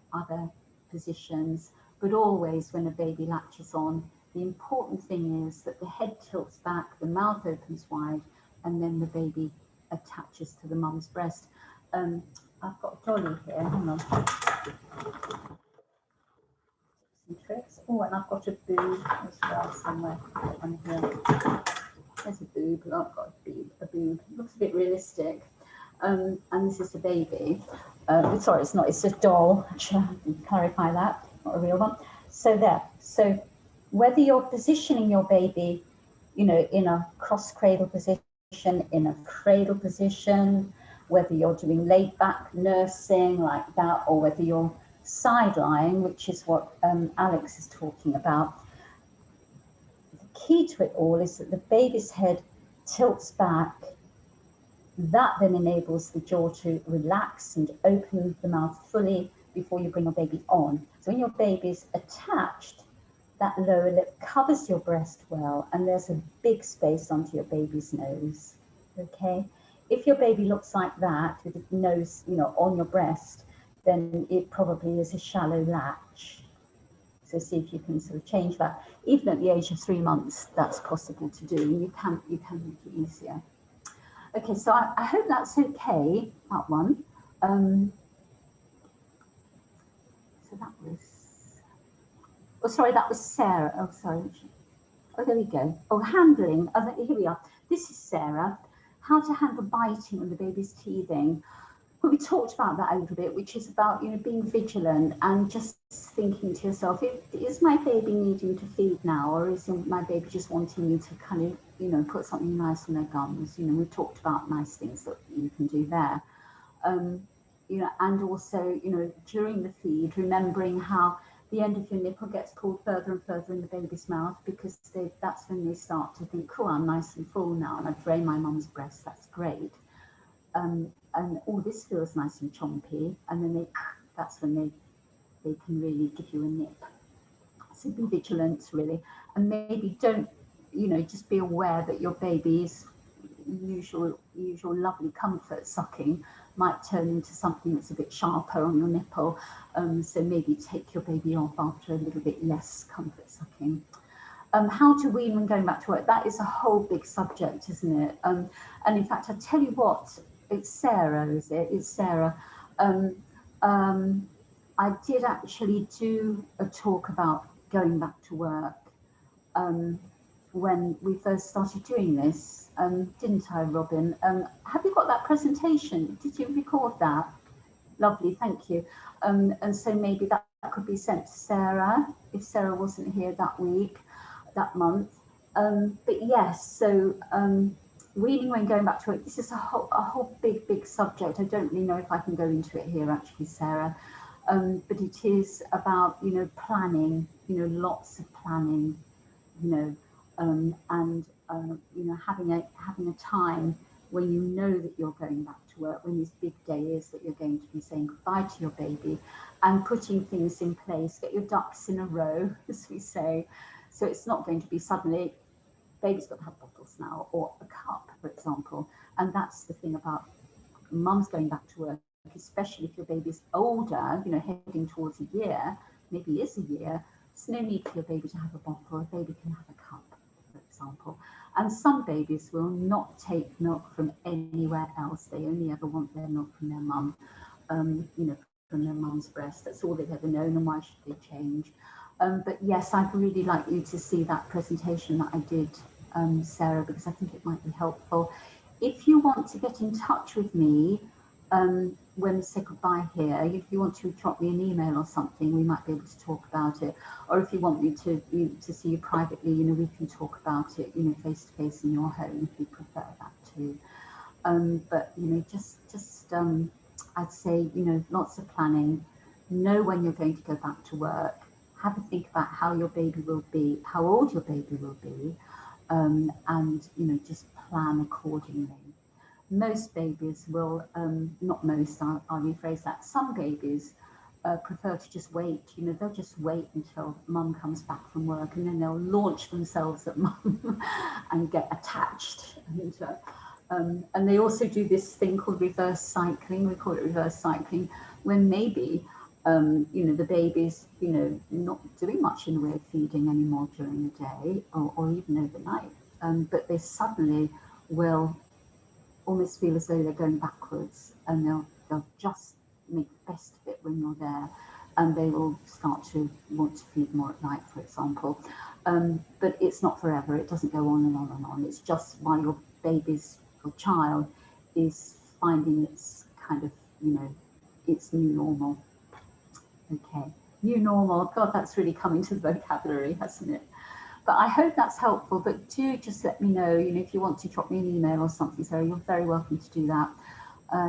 positions. But always when a baby latches on, the important thing is that the head tilts back, the mouth opens wide, and then the baby attaches to the mum's breast. I've got Dolly here, hang on. Some tricks. Oh, and I've got a boob as well somewhere on here. There's a boob, oh, I've got a boob. It looks a bit realistic. And this is a baby. Sorry, it's not, it's a doll. I should clarify that, not a real one. So there, so whether you're positioning your baby, you know, in a cross cradle position, in a cradle position, whether you're doing laid back nursing like that, or whether you're side lying, which is what Alex is talking about, the key to it all is that the baby's head tilts back. That then enables the jaw to relax and open the mouth fully before you bring your baby on. So when your baby's attached, that lower lip covers your breast well, and there's a big space under your baby's nose, okay? If your baby looks like that, with the nose, you know, on your breast, then it probably is a shallow latch. So see if you can sort of change that. Even at the age of 3 months, that's possible to do. You can make it easier. Okay, so I hope that's okay, that one. So that was, oh, sorry, that was Sarah. Oh, sorry. Oh, there we go. Oh, handling. Oh, here we are. This is Sarah. How to handle biting when the baby's teething. Well, we talked about that a little bit, which is about, you know, being vigilant and just thinking to yourself, is my baby needing to feed now, or is my baby just wanting me to kind of, you know, put something nice on their gums? You know, we talked about nice things that you can do there. You know, and also, you know, during the feed, remembering how the end of your nipple gets pulled further and further in the baby's mouth, because that's when they start to think, oh, I'm nice and full now, and I've drained my mum's breast, that's great. And oh, this feels nice and chompy, and then that's when they can really give you a nip. So be vigilant, really, and maybe don't, you know, just be aware that your baby's usual lovely comfort sucking might turn into something that's a bit sharper on your nipple. So maybe take your baby off after a little bit less comfort sucking. How to wean when going back to work, that is a whole big subject, isn't it? And in fact, I tell you what, it's Sarah, is it? It's Sarah. I did actually do a talk about going back to work when we first started doing this, didn't I, Robin? Have you got that presentation? Did you record that? Lovely, thank you. And so maybe that could be sent to Sarah if Sarah wasn't here that week, that month. But yes, so weaning when going back to work, this is a whole big subject. I don't really know if I can go into it here actually, Sarah. But it is about, you know, planning, you know, lots of planning, you know, and you know, having a time when you know that you're going back to work, when this big day is that you're going to be saying goodbye to your baby, and putting things in place, get your ducks in a row, as we say. So it's not going to be suddenly, baby's got to have bottles now, or a cup, for example. And that's the thing about mum's going back to work, especially if your baby's older, you know, heading towards a year, maybe is a year. There's no need for your baby to have a bottle. A baby can have a cup, for example. And some babies will not take milk from anywhere else. They only ever want their milk from their mum, you know, from their mum's breast. That's all they've ever known, and why should they change? But yes, I'd really like you to see that presentation that I did, Sarah, because I think it might be helpful. If you want to get in touch with me when we say goodbye here, if you want to drop me an email or something, we might be able to talk about it. Or if you want me to see you privately, you know, we can talk about it, you know, face to face in your home if you prefer that too. But you know, just I'd say, you know, lots of planning. Know when you're going to go back to work. Have a think about how your baby will be, how old your baby will be, and you know, just plan accordingly. Most babies will, not most, I'll rephrase that. Some babies prefer to just wait. You know, they'll just wait until mum comes back from work, and then they'll launch themselves at mum and get attached. And they also do this thing called reverse cycling. We call it reverse cycling, when maybe you know, the baby's, you know, not doing much in the way of feeding anymore during the day, or even overnight, but they suddenly will almost feel as though they're going backwards, and they'll just make the best of it when you're there, and they will start to want to feed more at night, for example. But it's not forever. It doesn't go on and on and on. It's just while your baby's, your child, is finding its kind of, you know, its new normal. Okay, new normal. God, that's really coming to the vocabulary, hasn't it? But I hope that's helpful. But do just let me know, you know, if you want to drop me an email or something, Sarah, you're very welcome to do that.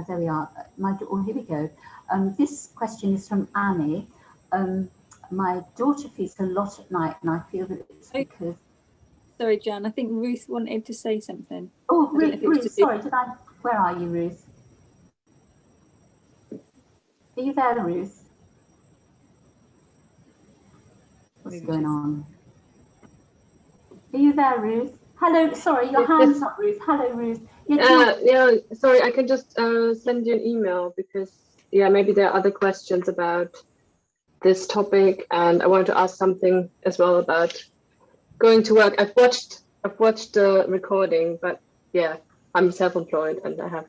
There we are. Oh, here we go. This question is from Annie. My daughter feeds a lot at night, and I feel that it's because... Sorry, Jan, I think Ruth wanted to say something. Oh, Ruth, sorry, where are you, Ruth? Are you there, Ruth? What's going on? Are you there, Ruth? Hello, sorry, your hand's up, Ruth. Hello, Ruth. Yeah, sorry, I can just send you an email because, yeah, maybe there are other questions about this topic, and I wanted to ask something as well about going to work. I've watched the recording, but yeah, I'm self-employed and I have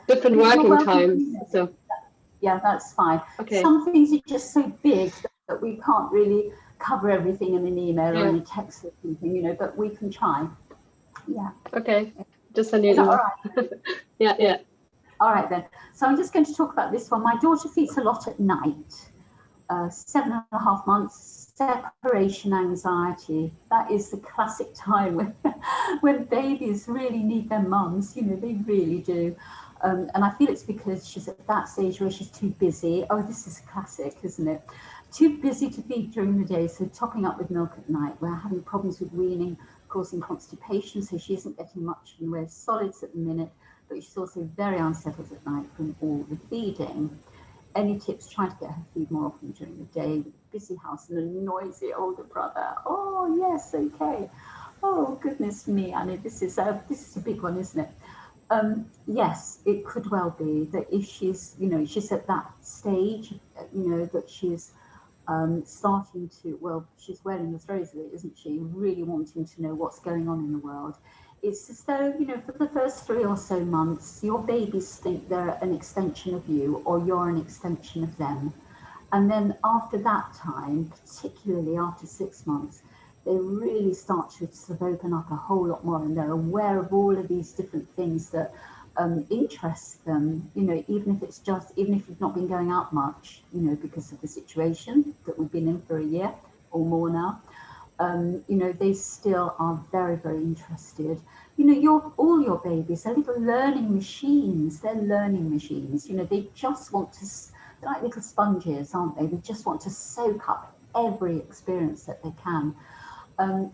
different working times. So yeah, that's fine. Okay. Some things are just so big that we can't really cover everything in an email or in a text or something, you know, but we can try. Yeah. Okay. Just send you an email. All right? Yeah. All right then. So I'm just going to talk about this one. My daughter feeds a lot at night. 7.5 months, separation anxiety. That is the classic time when babies really need their mums, you know, they really do. And I feel it's because she's at that stage where she's too busy. Oh, this is classic, isn't it? Too busy to feed during the day, so topping up with milk at night. We're having problems with weaning, causing constipation, so she isn't getting much in the way of solids at the minute, but she's also very unsettled at night from all the feeding. Any tips trying to get her food more often during the day with a busy house and a noisy older brother? Oh, yes, okay. Oh, goodness me, Annie, this is a big one, isn't it? Yes, it could well be that if she's, you know, she's at that stage, you know, that she's starting to, well, she's wearing the throes of it, isn't she? Really wanting to know what's going on in the world. It's as though, you know, for the first 3 or so months, your babies think they're an extension of you or you're an extension of them. And then after that time, particularly after 6 months, they really start to sort of open up a whole lot more, and they're aware of all of these different things that interest them, you know, even if you've not been going out much, you know, because of the situation that we've been in for a year or more now. You know, they still are very, very interested. You know, all your babies are little learning machines. They're learning machines. You know, they just want to, they're like little sponges, aren't they? They just want to soak up every experience that they can.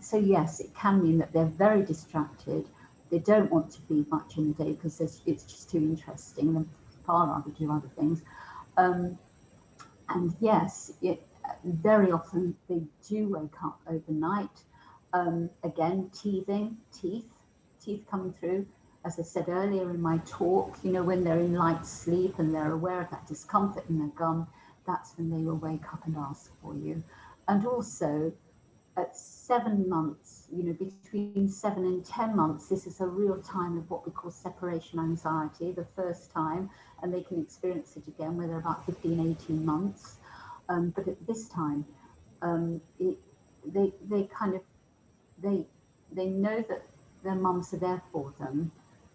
So yes, it can mean that they're very distracted. They don't want to feed much in the day because it's just too interesting. They'd far rather do other things. And yes, very often they do wake up overnight. Again, teeth coming through. As I said earlier in my talk, you know, when they're in light sleep and they're aware of that discomfort in their gum, that's when they will wake up and ask for you. And also at 7 months, you know, between 7 and 10 months, this is a real time of what we call separation anxiety, the first time, and they can experience it again when they're about 15, 18 months. But at this time, they know that their mums are there for them,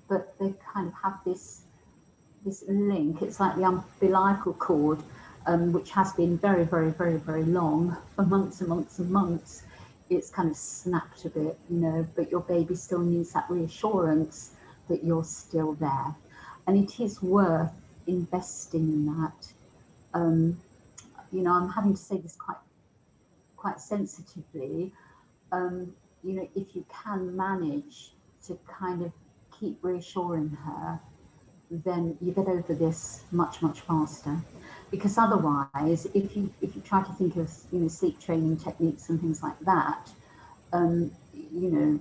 but they kind of have this link. It's like the umbilical cord, which has been very, very, very, very long for months and months and months. It's kind of snapped a bit, you know, but your baby still needs that reassurance that you're still there. And it is worth investing in that. You know, I'm having to say this quite sensitively. You know, if you can manage to kind of keep reassuring her, then you get over this much, much faster. Because otherwise, if you try to think of, you know, sleep training techniques and things like that, you know,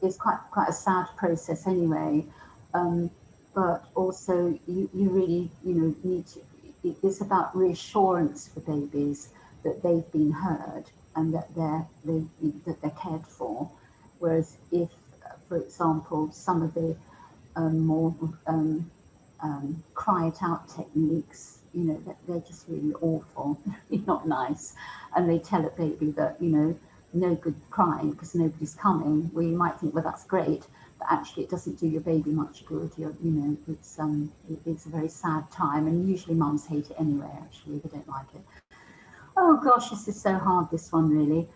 it's quite a sad process anyway. But also you really, you know, need to. It's about reassurance for babies that they've been heard and that they're cared for. Whereas if, for example, some of the more cry it out techniques, you know, that they're just really awful, really not nice, and they tell a baby that, you know, no good crying because nobody's coming. Well, you might think, well, that's great, but actually it doesn't do your baby much good. You know, it's a very sad time, and usually mums hate it anyway. Actually, they don't like it. Oh gosh, this is so hard, this one, really.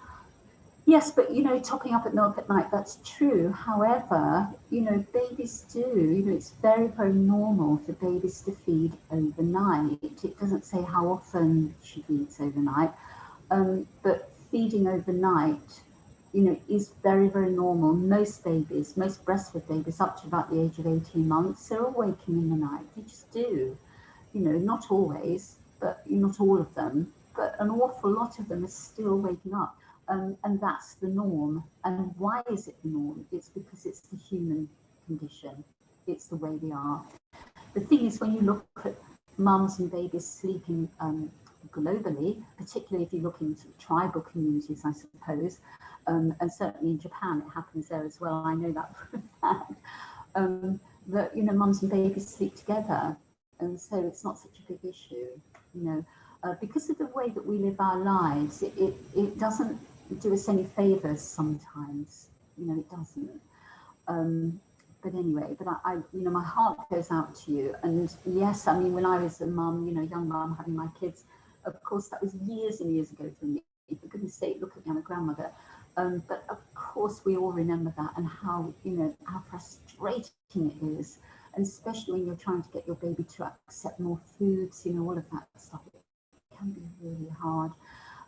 Yes, but you know, topping up at milk at night, that's true. However, you know, babies do, you know, it's very, very normal for babies to feed overnight. It doesn't say how often she feeds overnight, but feeding overnight, you know, is very, very normal. Most babies, most breastfed babies up to about the age of 18 months, they're all waking in the night. They just do. You know, not always, but not all of them, but an awful lot of them are still waking up. And that's the norm. And why is it the norm? It's because it's the human condition. It's the way we are. The thing is, when you look at mums and babies sleeping globally, particularly if you look into tribal communities, I suppose, and certainly in Japan, it happens there as well. I know that for a fact. That, you know, mums and babies sleep together. And so it's not such a big issue, you know, because of the way that we live our lives, it doesn't do us any favors sometimes, you know, it doesn't. But anyway, but I, you know, my heart goes out to you. And yes, I mean, when I was a mum, you know, young mum having my kids, of course, that was years and years ago for me. For goodness sake, look at me, I'm a grandmother. But of course, we all remember that, and how, you know, how frustrating it is. And especially when you're trying to get your baby to accept more foods, you know, all of that stuff, it can be really hard.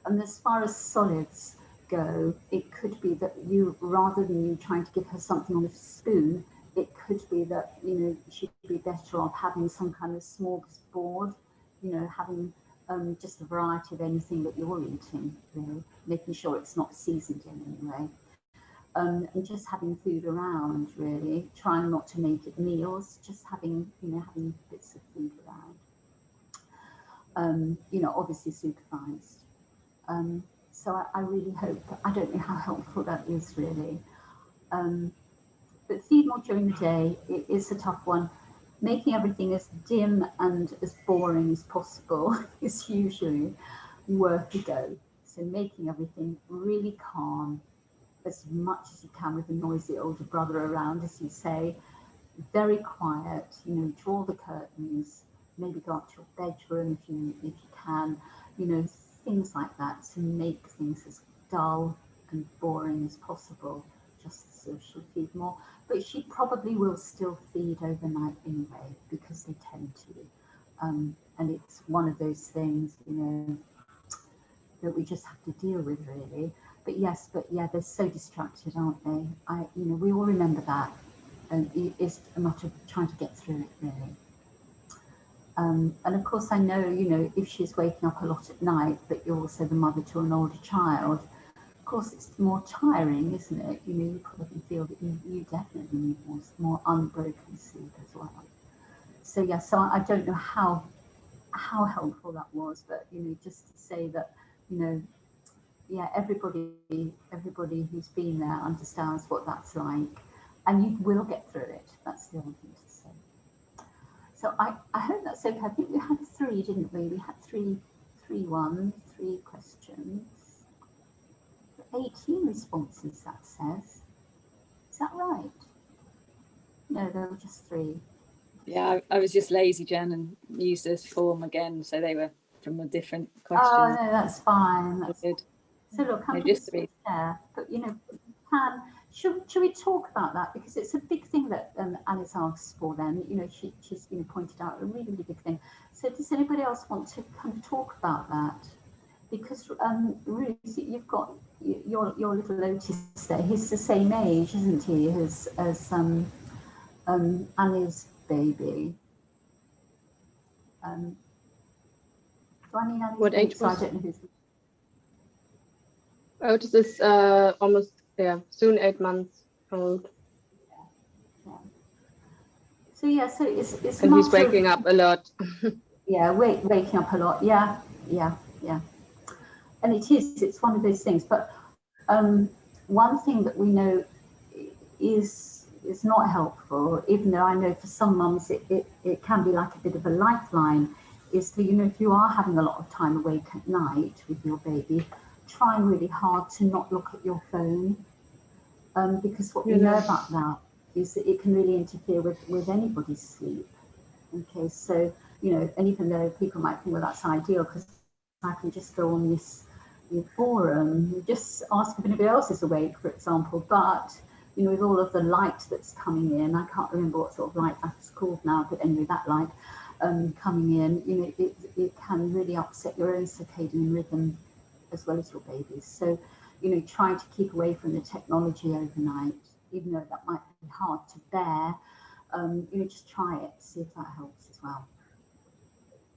And as far as solids go, it could be that you, rather than you trying to give her something on a spoon, it could be that, you know, she'd be better off having some kind of smorgasbord, you know, having just a variety of anything that you're eating, really, making sure it's not seasoned in any way. And just having food around, really, trying not to make it meals, just having, you know, having bits of food around, you know, obviously supervised. So I really hope, I don't know how helpful that is really. But feed more during the day, it is a tough one. Making everything as dim and as boring as possible is usually worth a go. So making everything really calm, as much as you can with a noisy older brother around, as you say, very quiet, you know, draw the curtains, maybe go up to your bedroom if you can, you know, things like that, to make things as dull and boring as possible, just so she'll feed more. But she probably will still feed overnight anyway, because they tend to. And it's one of those things, you know, that we just have to deal with, really. But yes, but yeah, they're so distracted, aren't they? You know, we all remember that, and it's a matter of trying to get through it, really. And of course, I know, you know, if she's waking up a lot at night, but you're also the mother to an older child, of course, it's more tiring, isn't it? You know, you probably feel that you definitely need more unbroken sleep as well. So yeah, so I don't know how helpful that was, but you know, just to say that, you know, yeah, everybody who's been there understands what that's like, and you will get through it. That's the other thing to say. So I hope that's okay. I think we had three, didn't we? We had three questions. 18 responses, that says. Is that right? No, there were just three. Yeah, I was just lazy, Jen, and used this form again, so they were from a different question. Oh no, that's fine. That's good. So look, I'm just there, but you know, should we talk about that, because it's a big thing that Alice asks for. Then you know, she's you know, pointed out a really big thing. So does anybody else want to kind of talk about that? Because Ruth, you've got your little Otis there. He's the same age, isn't he, as Annie's baby? Do I mean Annie's what baby? age So was... I don't know who's... Otis is almost, yeah, soon 8 months old. Yeah. So yeah, so it's and he's waking up a lot. Yeah, waking up a lot. Yeah. And it's one of those things. But one thing that we know is not helpful, even though I know for some mums it can be like a bit of a lifeline, is that, you know, if you are having a lot of time awake at night with your baby, trying really hard to not look at your phone, because what we know about that is that it can really interfere with anybody's sleep. Okay, so, you know, and even though people might think, well, that's ideal because I can just go on this your forum, you just ask if anybody else is awake, for example. But you know, with all of the light that's coming in, I can't remember what sort of light that's called now, but anyway, that light coming in, you know, it can really upset your own circadian rhythm as well as your baby's. So, you know, try to keep away from the technology overnight, even though that might be hard to bear. You know, just try it, see if that helps as well.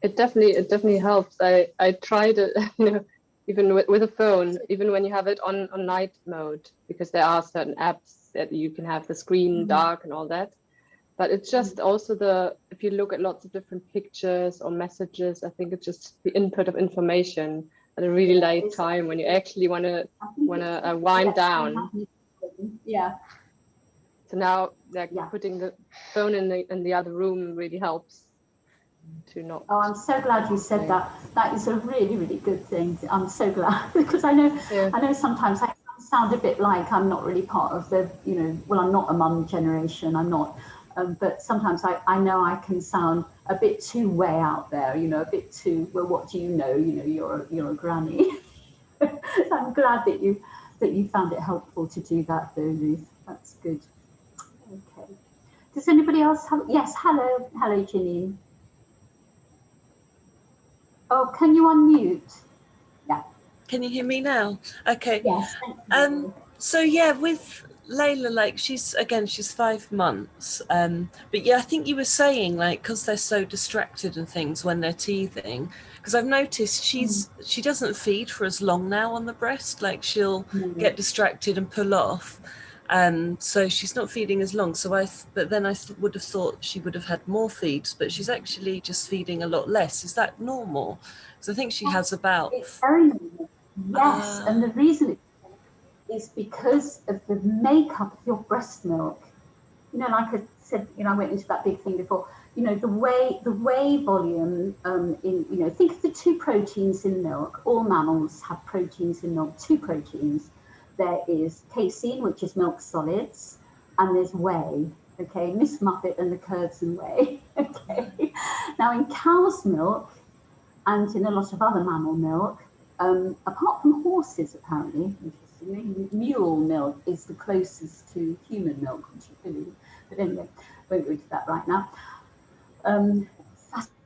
It definitely helps. I tried it, you know, even with a phone, even when you have it on night mode, because there are certain apps that you can have the screen dark and all that. But it's just also if you look at lots of different pictures or messages, I think it's just the input of information at a really late time when you actually want to wind down. Yeah. So now, like, putting the phone in the other room really helps to not. Oh, I'm so glad you said that. That is a really, really good thing. I'm so glad, because I know sometimes I sound a bit like I'm not really part of the, you know, well, I'm not a mum generation. I'm not. But sometimes I know I can sound a bit too way out there, you know, a bit too, well, what do you know? You know, you're a granny. So I'm glad that you found it helpful to do that though, Ruth. That's good. Okay. Does anybody else have, yes, hello, Janine. Oh, can you unmute? Yeah. Can you hear me now? Okay. Yes. Thank you. So yeah, with Layla, like she's 5 months. But yeah, I think you were saying, like, because they're so distracted and things when they're teething, because I've noticed she doesn't feed for as long now on the breast. Like she'll get distracted and pull off. So she's not feeding as long. So but then I would have thought she would have had more feeds, but she's actually just feeding a lot less. Is that normal? Because I think she has about. It's very normal. Yes, and the reason is because of the makeup of your breast milk. You know, like I said, you know, I went into that big thing before. You know, the whey volume in, you know, think of the 2 proteins in milk. All mammals have proteins in milk, 2 proteins. There is casein, which is milk solids, and there's whey. Okay, Miss Muffet and the curds and whey. Okay, now in cow's milk and in a lot of other mammal milk, apart from horses, apparently, interestingly, mule milk is the closest to human milk, which is really, but anyway, won't go into that right now.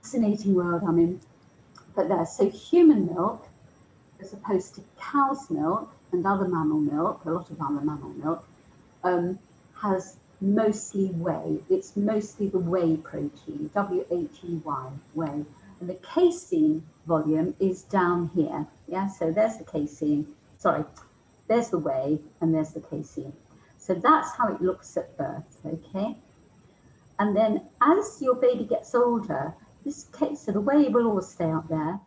Fascinating world I'm in. But there, so human milk, as opposed to cow's milk and other mammal milk, a lot of other mammal milk, has mostly whey. It's mostly the whey protein, W-H-E-Y, whey. And the casein volume is down here. Yeah, so there's the casein. Sorry, there's the whey and there's the casein. So that's how it looks at birth, okay? And then as your baby gets older, so the whey will always stay up there.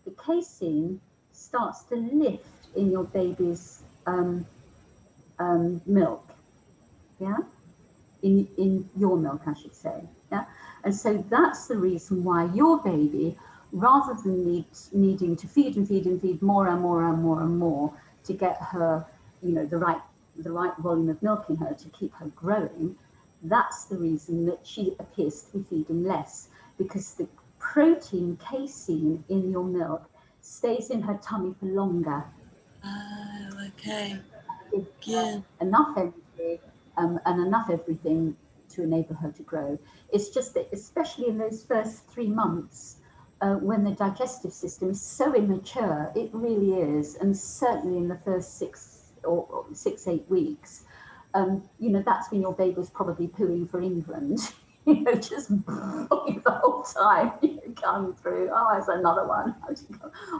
The casein starts to lift in your baby's milk, yeah? In your milk, I should say, yeah? And so that's the reason why your baby, rather than needing to feed and feed and feed more and more and more and more to get her, you know, the right volume of milk in her to keep her growing, that's the reason that she appears to be feeding less, because the protein casein in your milk stays in her tummy for longer. Oh, okay. Yeah. Enough energy and enough everything to enable her to grow. It's just that, especially in those first 3 months, when the digestive system is so immature, it really is, and certainly in the first 6-8 weeks, you know, that's when your baby's probably pooing for England, you know, just the whole time, you know, coming through. Oh, there's another one.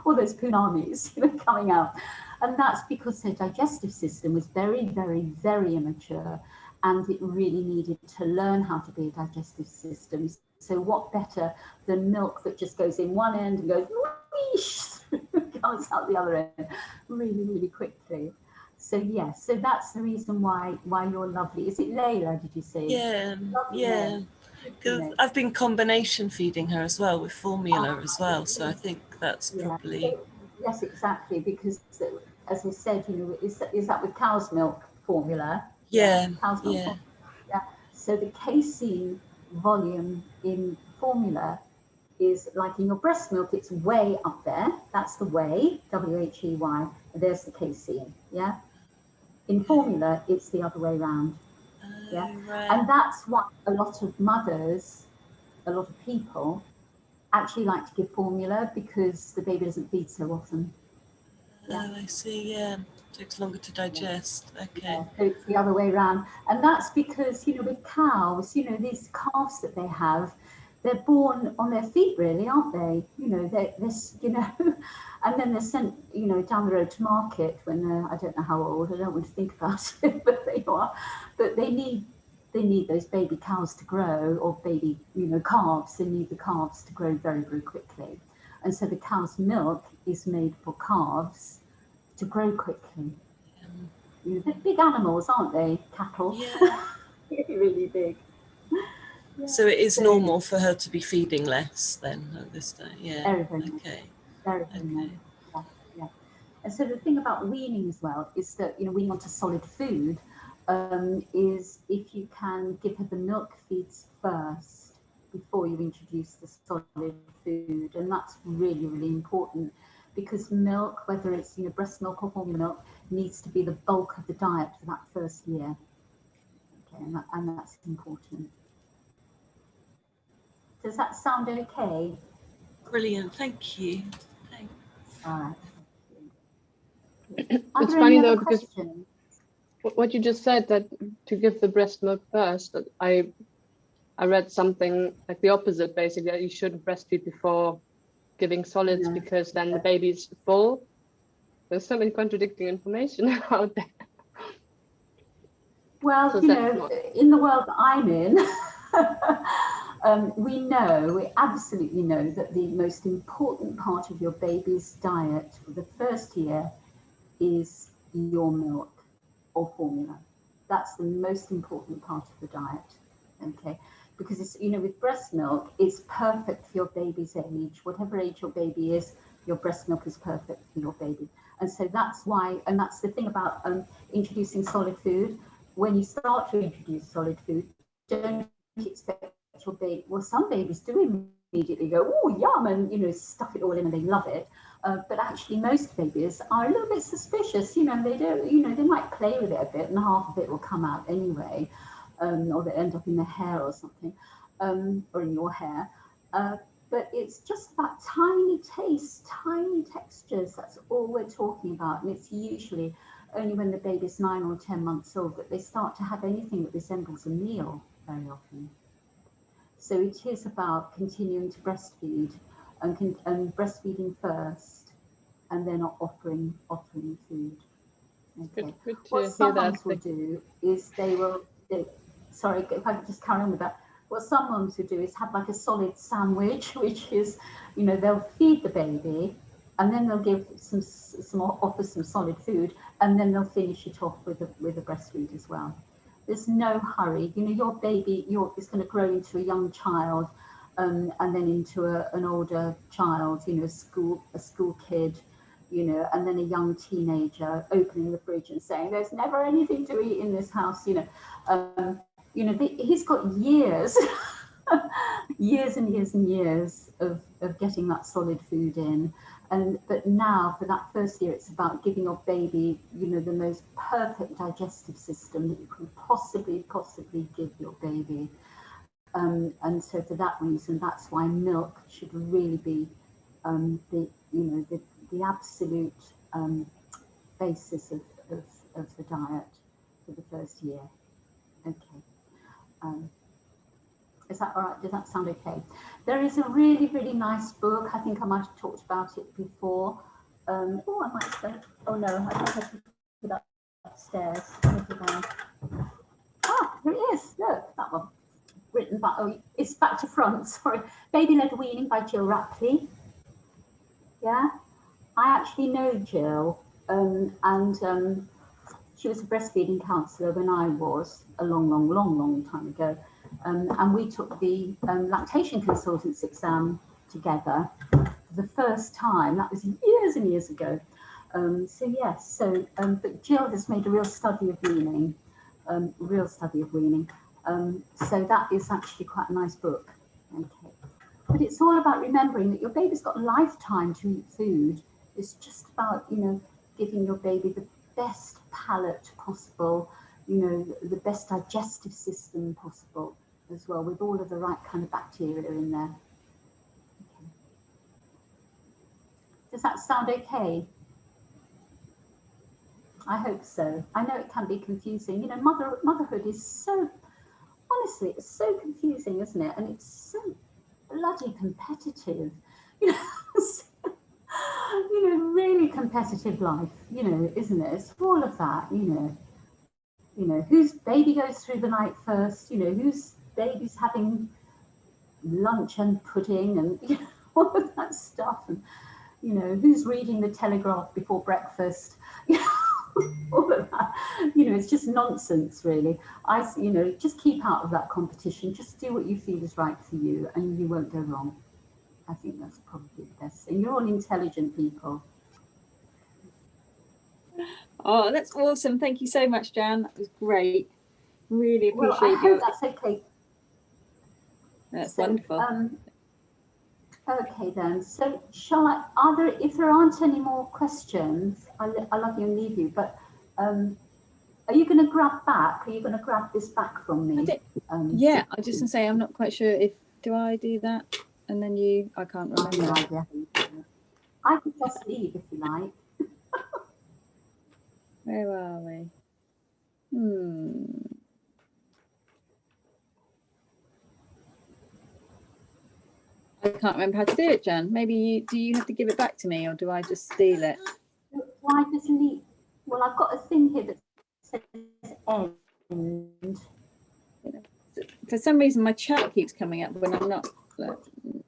All those punamis, you know, coming out. And that's because their digestive system was very, very, very immature, and it really needed to learn how to be a digestive system. So what better than milk that just goes in one end and goes whoosh, comes out the other end really, really quickly. So yes, so that's the reason why you're lovely. Is it Layla, did you say? Yeah, lovely, yeah. Because I've been combination feeding her as well with formula as well. So I think that's probably. Yes, exactly. Because as I said, you know, is that with cow's milk formula? Yeah, cow's milk formula. Yeah. So the casein volume in formula is like in your breast milk, it's whey up there. That's the whey, W-H-E-Y. There's the casein, yeah? In formula, it's the other way around, yeah? Right. And that's what a lot of mothers, a lot of people actually like to give formula because the baby doesn't feed so often. Oh, I see, yeah. Takes longer to digest. Okay. Yeah, so it's the other way around. And that's because, you know, with cows, you know, these calves that they have, they're born on their feet, really, aren't they? You know, they're you know, and then they're sent, you know, down the road to market when they're, I don't know how old, I don't want to think about it, but they are. But they need those baby cows to grow, or baby, you know, calves. They need the calves to grow very, very quickly. And so the cow's milk is made for calves to grow quickly. You know, they're big animals, aren't they? Cattle. Yeah. Really big. Yeah. So it is normal for her to be feeding less then at this day. Yeah. Very, very Okay. Very, very normal. Yeah, yeah. And so the thing about weaning as well is that, you know, weaning onto solid food is if you can give her the milk feeds first before you introduce the solid food, and that's really, really important because milk, whether it's, you know, breast milk or formula milk, needs to be the bulk of the diet for that first year. Okay, and that's important. Does that sound okay? Brilliant. Thank you. Thanks. All right. It's funny though, because what you just said, that to give the breast milk first, I read something like the opposite, basically, that you shouldn't breastfeed before giving solids because then the baby's full. There's so many contradicting information out there. Well, So you know, in the world that I'm in, we absolutely know that the most important part of your baby's diet for the first year is your milk or formula. That's the most important part of the diet, okay? Because it's, you know, with breast milk, it's perfect for your baby's age. Whatever age your baby is, your breast milk is perfect for your baby. And so that's why, and that's the thing about introducing solid food. When you start to introduce solid food, don't expect your baby, well, some babies do immediately go, oh, yum, and, you know, stuff it all in and they love it. But actually most babies are a little bit suspicious, you know, they don't, you know, they might play with it a bit and half of it will come out anyway, or they end up in their hair or something, or in your hair. But it's just about tiny tastes, tiny textures. That's all we're talking about. And it's usually only when the baby's 9 or 10 months old that they start to have anything that resembles a meal very often. So it is about continuing to breastfeed and breastfeeding first, and then offering food. Okay. Good What some mums will do is sorry, if I could just carry on with that. What some mums will do is have like a solid sandwich, which is, you know, they'll feed the baby, and then they'll give offer some solid food, and then they'll finish it off with a breastfeed as well. There's no hurry. You know, your baby is going to grow into a young child, and then into an older child. You know, a school kid. You know, and then a young teenager opening the fridge and saying, "There's never anything to eat in this house." You know, he's got years, years and years and years of getting that solid food in. But now for that first year, it's about giving your baby, you know, the most perfect digestive system that you can possibly give your baby. And so for that reason, that's why milk should really be the absolute basis of the diet for the first year. Okay. Is that all right? Does that sound okay? There is a really, really nice book. I think I might have talked about it before. Oh, I might say, oh no, I think I put it upstairs. Ah, here it is. Look, that one. Written by, oh, it's back to front, sorry. Baby-Led Weaning by Jill Rapley. Yeah, I actually know Jill, and she was a breastfeeding counsellor when I was a long time ago. And we took the lactation consultants exam together for the first time. That was years and years ago. So yes, but Jill has made a real study of weaning, So that is actually quite a nice book. Okay. But it's all about remembering that your baby's got a lifetime to eat food. It's just about, you know, giving your baby the best palate possible, you know, the best digestive system possible as well, with all of the right kind of bacteria in there. Okay. Does that sound okay? I hope so. I know it can be confusing. You know, motherhood is so, honestly, it's so confusing, isn't it? And it's so bloody competitive. You know, you know, really competitive life, you know, isn't it? It's all of that, you know, whose baby goes through the night first, you know, whose baby's having lunch and pudding and, you know, all of that stuff, and, you know, who's reading the Telegraph before breakfast, you know, all of that, you know, it's just nonsense, really. You know, just keep out of that competition, just do what you feel is right for you, and you won't go wrong. I think that's probably the best thing. You're all intelligent people. Oh, that's awesome. Thank you so much, Jan. That was great. Really appreciate I hope that's okay. That's wonderful. Okay then, so if there aren't any more questions, I'll love you and leave you, but are you going to grab back? Are you going to grab this back from me? Yeah, I was just going to say, I'm not quite sure do I do that? And then I can't remember. No idea. I could just leave if you like. Where are we? I can't remember how to do it, Jan. Maybe do you have to give it back to me, or do I just steal it? Do I just leave? Well, I've got a thing here that says end. For some reason, my chat keeps coming up when I'm not. Like,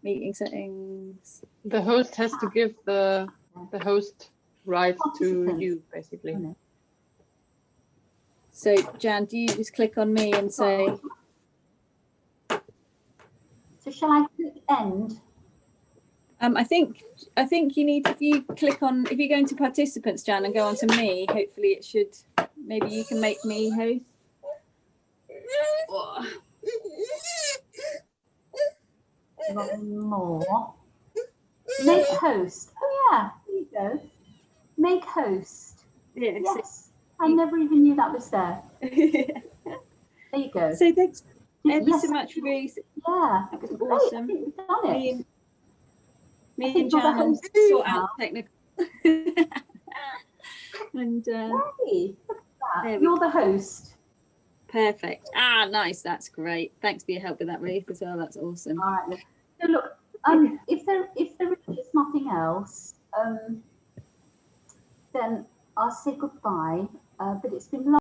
meeting settings. The host has to give the host rights to you, basically. So, Jan, do you just click on me and say? So shall I click end? I think you need, if you go into participants, Jan, and go on to me, hopefully it should, maybe you can make me host. More. Make host. Oh yeah, there you go. Make host. Yes. I never even knew that was there. There you go. So thanks ever so much, Ruth. Yeah, that was awesome. We've done it. Me and Jan will sort out technical. And hey, look at that. You're the host. Perfect. Ah, nice. That's great. Thanks for your help with that, Ruth, as well. That's awesome. All right. So look, if there is nothing else, then I'll say goodbye. But it's been lovely.